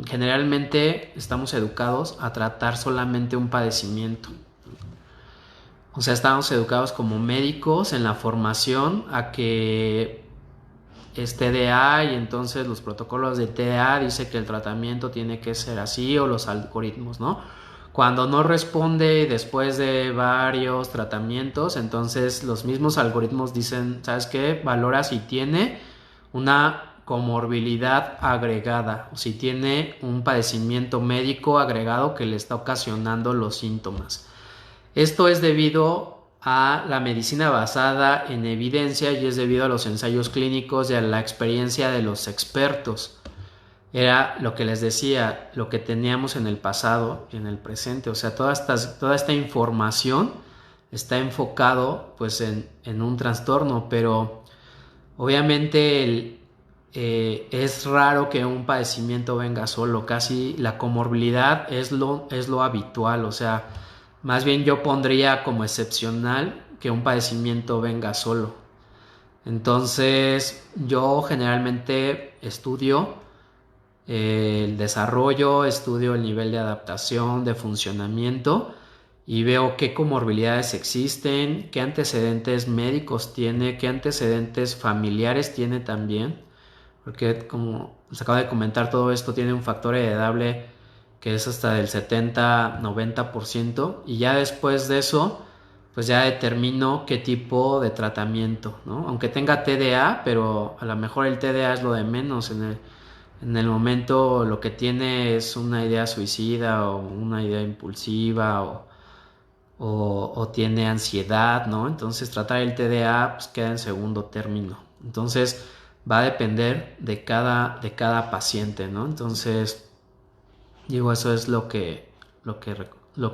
generalmente estamos educados a tratar solamente un padecimiento. O sea, estamos educados como médicos en la formación a que es TDA y entonces los protocolos de TDA dice que el tratamiento tiene que ser así, o los algoritmos, ¿no? Cuando no responde después de varios tratamientos, entonces los mismos algoritmos dicen, ¿sabes qué? Valora si tiene una comorbilidad agregada o si tiene un padecimiento médico agregado que le está ocasionando los síntomas. Esto es debido a la medicina basada en evidencia y es debido a los ensayos clínicos y a la experiencia de los expertos. era lo que les decía, lo que teníamos en el pasado y en el presente. O sea, toda esta información está enfocado pues en un trastorno, pero obviamente es raro que un padecimiento venga solo. Casi la comorbilidad es lo habitual. O sea, más bien yo pondría como excepcional que un padecimiento venga solo. Entonces yo generalmente estudio el desarrollo, estudio el nivel de adaptación, de funcionamiento y veo qué comorbilidades existen, qué antecedentes médicos tiene, qué antecedentes familiares tiene también, porque como les acabo de comentar, todo esto tiene un factor heredable que es hasta del 70-90%, y ya después de eso pues ya determino qué tipo de tratamiento, ¿no? Aunque tenga TDA, pero a lo mejor el TDA es lo de menos. En el momento lo que tiene es una idea suicida o una idea impulsiva o tiene ansiedad, ¿no? Entonces tratar el TDA pues queda en segundo término. Entonces va a depender de cada paciente, ¿no? Entonces digo, eso es lo que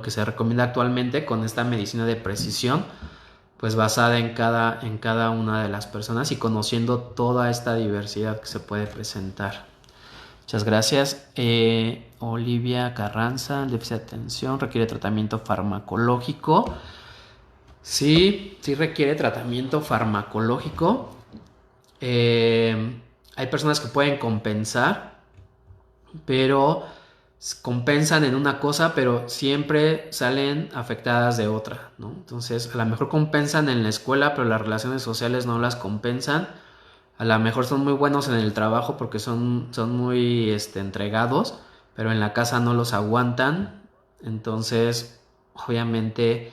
se recomienda actualmente con esta medicina de precisión, pues basada en cada una de las personas y conociendo toda esta diversidad que se puede presentar. Muchas gracias. Olivia Carranza, déficit de atención, requiere tratamiento farmacológico. Sí, sí requiere tratamiento farmacológico. Hay personas que pueden compensar, pero compensan en una cosa, pero siempre salen afectadas de otra, ¿no? Entonces, a lo mejor compensan en la escuela, pero las relaciones sociales no las compensan. A lo mejor son muy buenos en el trabajo porque son muy entregados, pero en la casa no los aguantan. Entonces, obviamente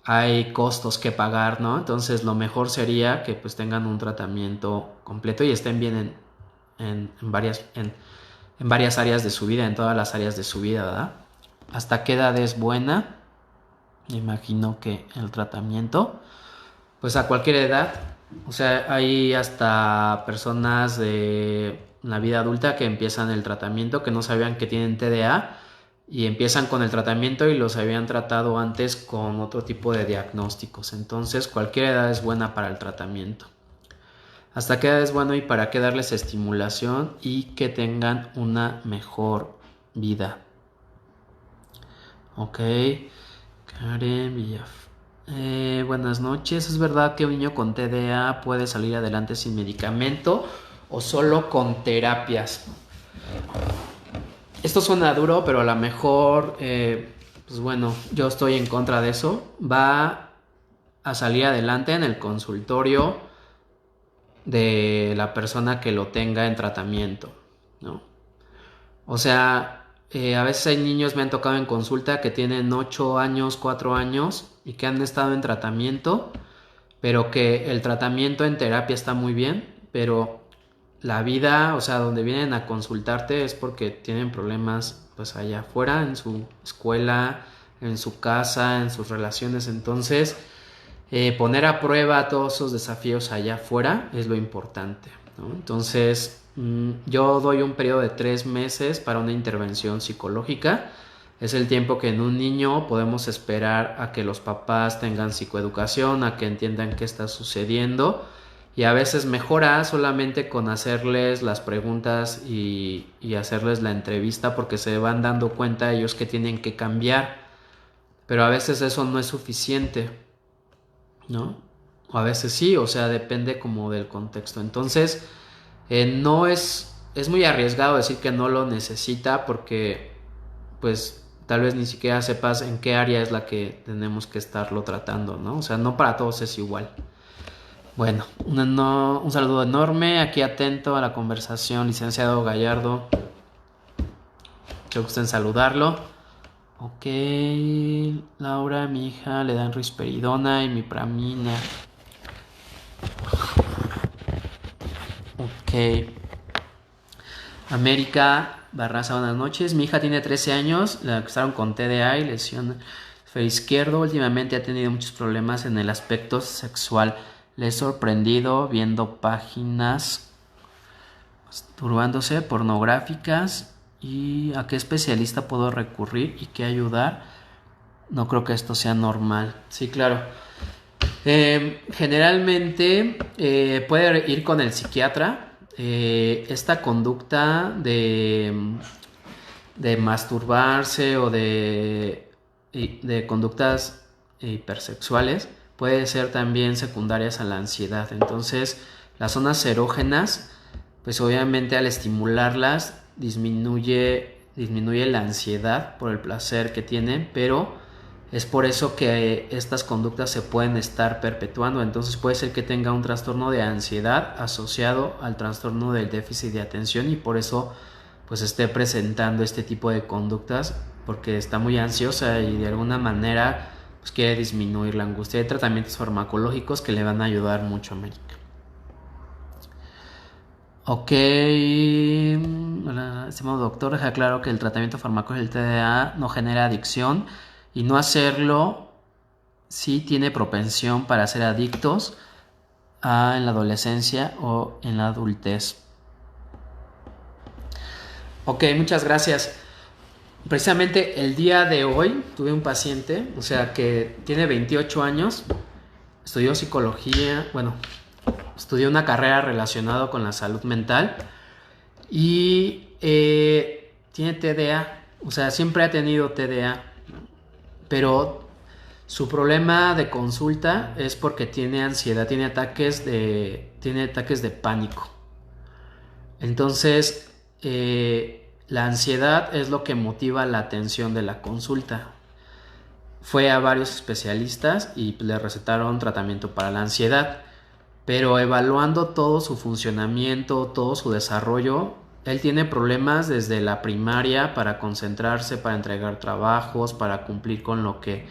hay costos que pagar, ¿no? Entonces, lo mejor sería que pues tengan un tratamiento completo y estén bien en varias áreas de su vida, en todas las áreas de su vida, ¿verdad? ¿Hasta qué edad es buena? Me imagino que el tratamiento, pues a cualquier edad. O sea, hay hasta personas de la vida adulta que empiezan el tratamiento, que no sabían que tienen TDA y empiezan con el tratamiento y los habían tratado antes con otro tipo de diagnósticos. Entonces, cualquier edad es buena para el tratamiento. ¿Hasta qué edad es bueno y para qué darles estimulación y que tengan una mejor vida? Ok, Karen Villaf. Buenas noches. ¿Es verdad que un niño con TDA puede salir adelante sin medicamento o solo con terapias? Esto suena duro, pero a lo mejor, pues bueno, yo estoy en contra de eso. Va a salir adelante en el consultorio de la persona que lo tenga en tratamiento, ¿no? O sea, a veces hay niños, me han tocado en consulta, que tienen 8 años, 4 años y que han estado en tratamiento, pero que el tratamiento en terapia está muy bien, pero la vida, o sea, donde vienen a consultarte es porque tienen problemas pues allá afuera, en su escuela, en su casa, en sus relaciones. Entonces, poner a prueba todos esos desafíos allá afuera es lo importante, ¿no? Entonces, yo doy un periodo de 3 meses para una intervención psicológica. Es el tiempo que en un niño podemos esperar a que los papás tengan psicoeducación, a que entiendan qué está sucediendo, y a veces mejora solamente con hacerles las preguntas y hacerles la entrevista, porque se van dando cuenta ellos que tienen que cambiar, pero a veces eso no es suficiente, ¿no? O a veces sí, o sea, depende como del contexto. Entonces, no es muy arriesgado decir que no lo necesita, porque pues tal vez ni siquiera sepas en qué área es la que tenemos que estarlo tratando, ¿no? O sea, no para todos es igual. Bueno, un saludo enorme, aquí atento a la conversación, licenciado Gallardo. Que gusten saludarlo. Ok, Laura, mi hija, le dan risperidona y mipramina. Ok. América Barraza, buenas noches. Mi hija tiene 13 años, la acusaron con TDA y lesión hemisferio izquierdo. Últimamente ha tenido muchos problemas en el aspecto sexual. Le he sorprendido viendo páginas masturbándose, pornográficas. ¿Y a qué especialista puedo recurrir y qué ayudar? No creo que esto sea normal. Sí, claro. Generalmente puede ir con el psiquiatra. Esta conducta de masturbarse o de conductas hipersexuales puede ser también secundarias a la ansiedad. Entonces, las zonas erógenas, pues obviamente al estimularlas disminuye la ansiedad por el placer que tienen, pero es por eso que estas conductas se pueden estar perpetuando. Entonces puede ser que tenga un trastorno de ansiedad asociado al trastorno del déficit de atención y por eso pues esté presentando este tipo de conductas, porque está muy ansiosa y de alguna manera pues quiere disminuir la angustia. Hay tratamientos farmacológicos que le van a ayudar mucho, América. Ok, estimado doctor, deja claro que el tratamiento farmacológico del TDA no genera adicción y no hacerlo sí tiene propensión para ser adictos en la adolescencia o en la adultez. Ok, muchas gracias. Precisamente el día de hoy tuve un paciente, o sea, que tiene 28 años, estudió psicología, estudió una carrera relacionada con la salud mental y tiene TDA, o sea, siempre ha tenido TDA, pero su problema de consulta es porque tiene ansiedad, tiene ataques de pánico. Entonces, la ansiedad es lo que motiva la atención de la consulta. Fue a varios especialistas y le recetaron tratamiento para la ansiedad, pero evaluando todo su funcionamiento, todo su desarrollo, él tiene problemas desde la primaria para concentrarse, para entregar trabajos, para cumplir con lo que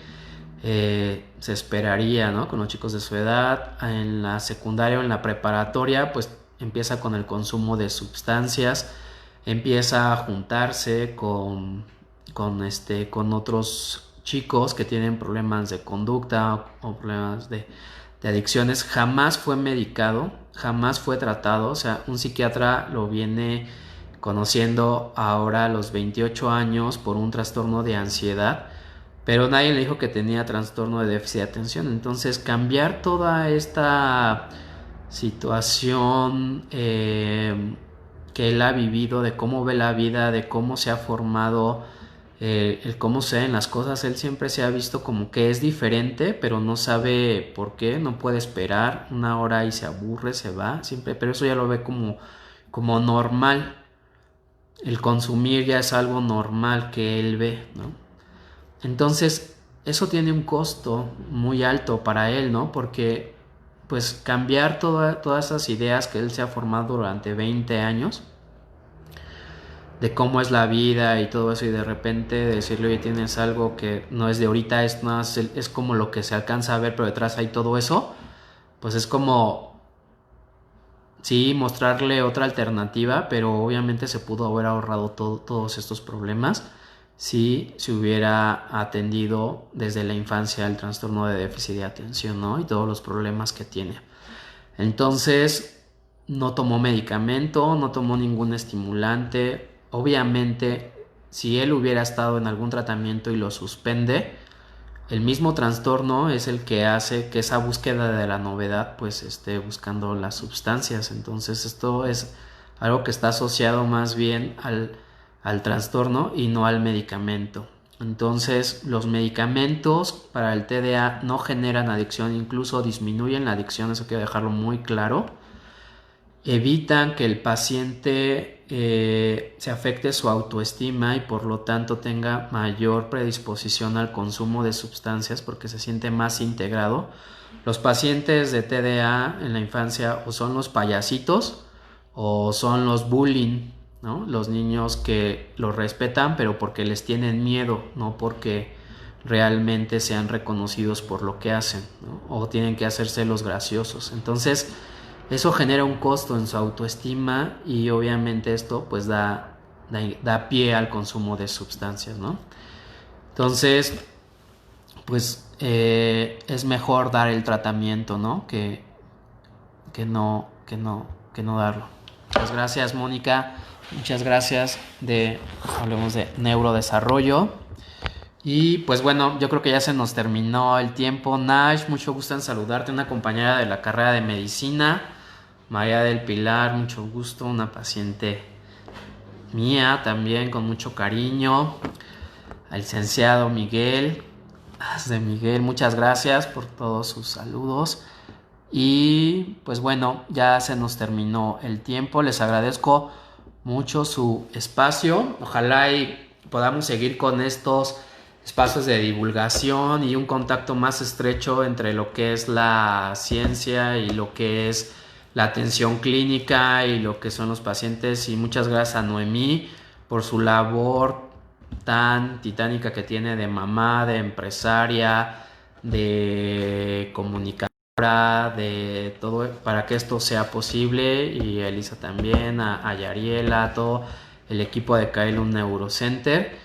se esperaría, ¿no? Con los chicos de su edad. En la secundaria o en la preparatoria, pues empieza con el consumo de sustancias, empieza a juntarse con otros chicos que tienen problemas de conducta o problemas de adicciones. Jamás fue medicado, jamás fue tratado, o sea, un psiquiatra lo viene conociendo ahora a los 28 años por un trastorno de ansiedad, pero nadie le dijo que tenía trastorno de déficit de atención. Entonces, cambiar toda esta situación que él ha vivido, de cómo ve la vida, de cómo se ha formado, el cómo se ven las cosas, él siempre se ha visto como que es diferente, pero no sabe por qué, no puede esperar una hora y se aburre, se va, siempre, pero eso ya lo ve como normal. El consumir ya es algo normal que él ve, ¿no? Entonces, eso tiene un costo muy alto para él, ¿no? Porque, pues, cambiar todas esas ideas que él se ha formado durante 20 años, de cómo es la vida y todo eso, y de repente decirle, oye, tienes algo que no es de ahorita, es como lo que se alcanza a ver, pero detrás hay todo eso, pues es como, sí, mostrarle otra alternativa, pero obviamente se pudo haber ahorrado todos estos problemas si se hubiera atendido desde la infancia el trastorno de déficit de atención, ¿no? Y todos los problemas que tiene. Entonces, no tomó medicamento, no tomó ningún estimulante. Obviamente, si él hubiera estado en algún tratamiento y lo suspende, el mismo trastorno es el que hace que esa búsqueda de la novedad pues esté buscando las sustancias. Entonces, esto es algo que está asociado más bien al trastorno y no al medicamento. Entonces, los medicamentos para el TDA no generan adicción, incluso disminuyen la adicción, eso quiero dejarlo muy claro. Evitan que el paciente se afecte su autoestima y por lo tanto tenga mayor predisposición al consumo de sustancias porque se siente más integrado. Los pacientes de TDA en la infancia o son los payasitos o son los bullying, ¿no? Los niños que los respetan pero porque les tienen miedo, no porque realmente sean reconocidos por lo que hacen, ¿no? O tienen que hacerse los graciosos. Entonces, eso genera un costo en su autoestima y obviamente esto pues da pie al consumo de sustancias, ¿no? Entonces, pues es mejor dar el tratamiento, ¿no? Que no darlo. Muchas gracias, Mónica. Muchas gracias. Hablemos de neurodesarrollo. Y pues bueno, yo creo que ya se nos terminó el tiempo. Nash, mucho gusto en saludarte, una compañera de la carrera de medicina. María del Pilar, mucho gusto, una paciente mía también, con mucho cariño. Al licenciado Miguel, muchas gracias por todos sus saludos. Y pues bueno, ya se nos terminó el tiempo. Les agradezco mucho su espacio. Ojalá y podamos seguir con estos espacios de divulgación y un contacto más estrecho entre lo que es la ciencia y lo que es la atención clínica y lo que son los pacientes. Y muchas gracias a Noemí por su labor tan titánica que tiene de mamá, de empresaria, de comunicadora, de todo para que esto sea posible. Y a Elisa también, a Yariela, a todo el equipo de Kailun Neurocenter.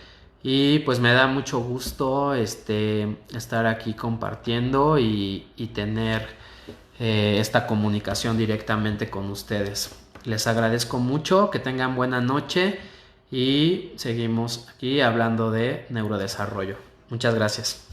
Y pues me da mucho gusto estar aquí compartiendo y tener esta comunicación directamente con ustedes. Les agradezco mucho, que tengan buena noche y seguimos aquí hablando de neurodesarrollo. Muchas gracias.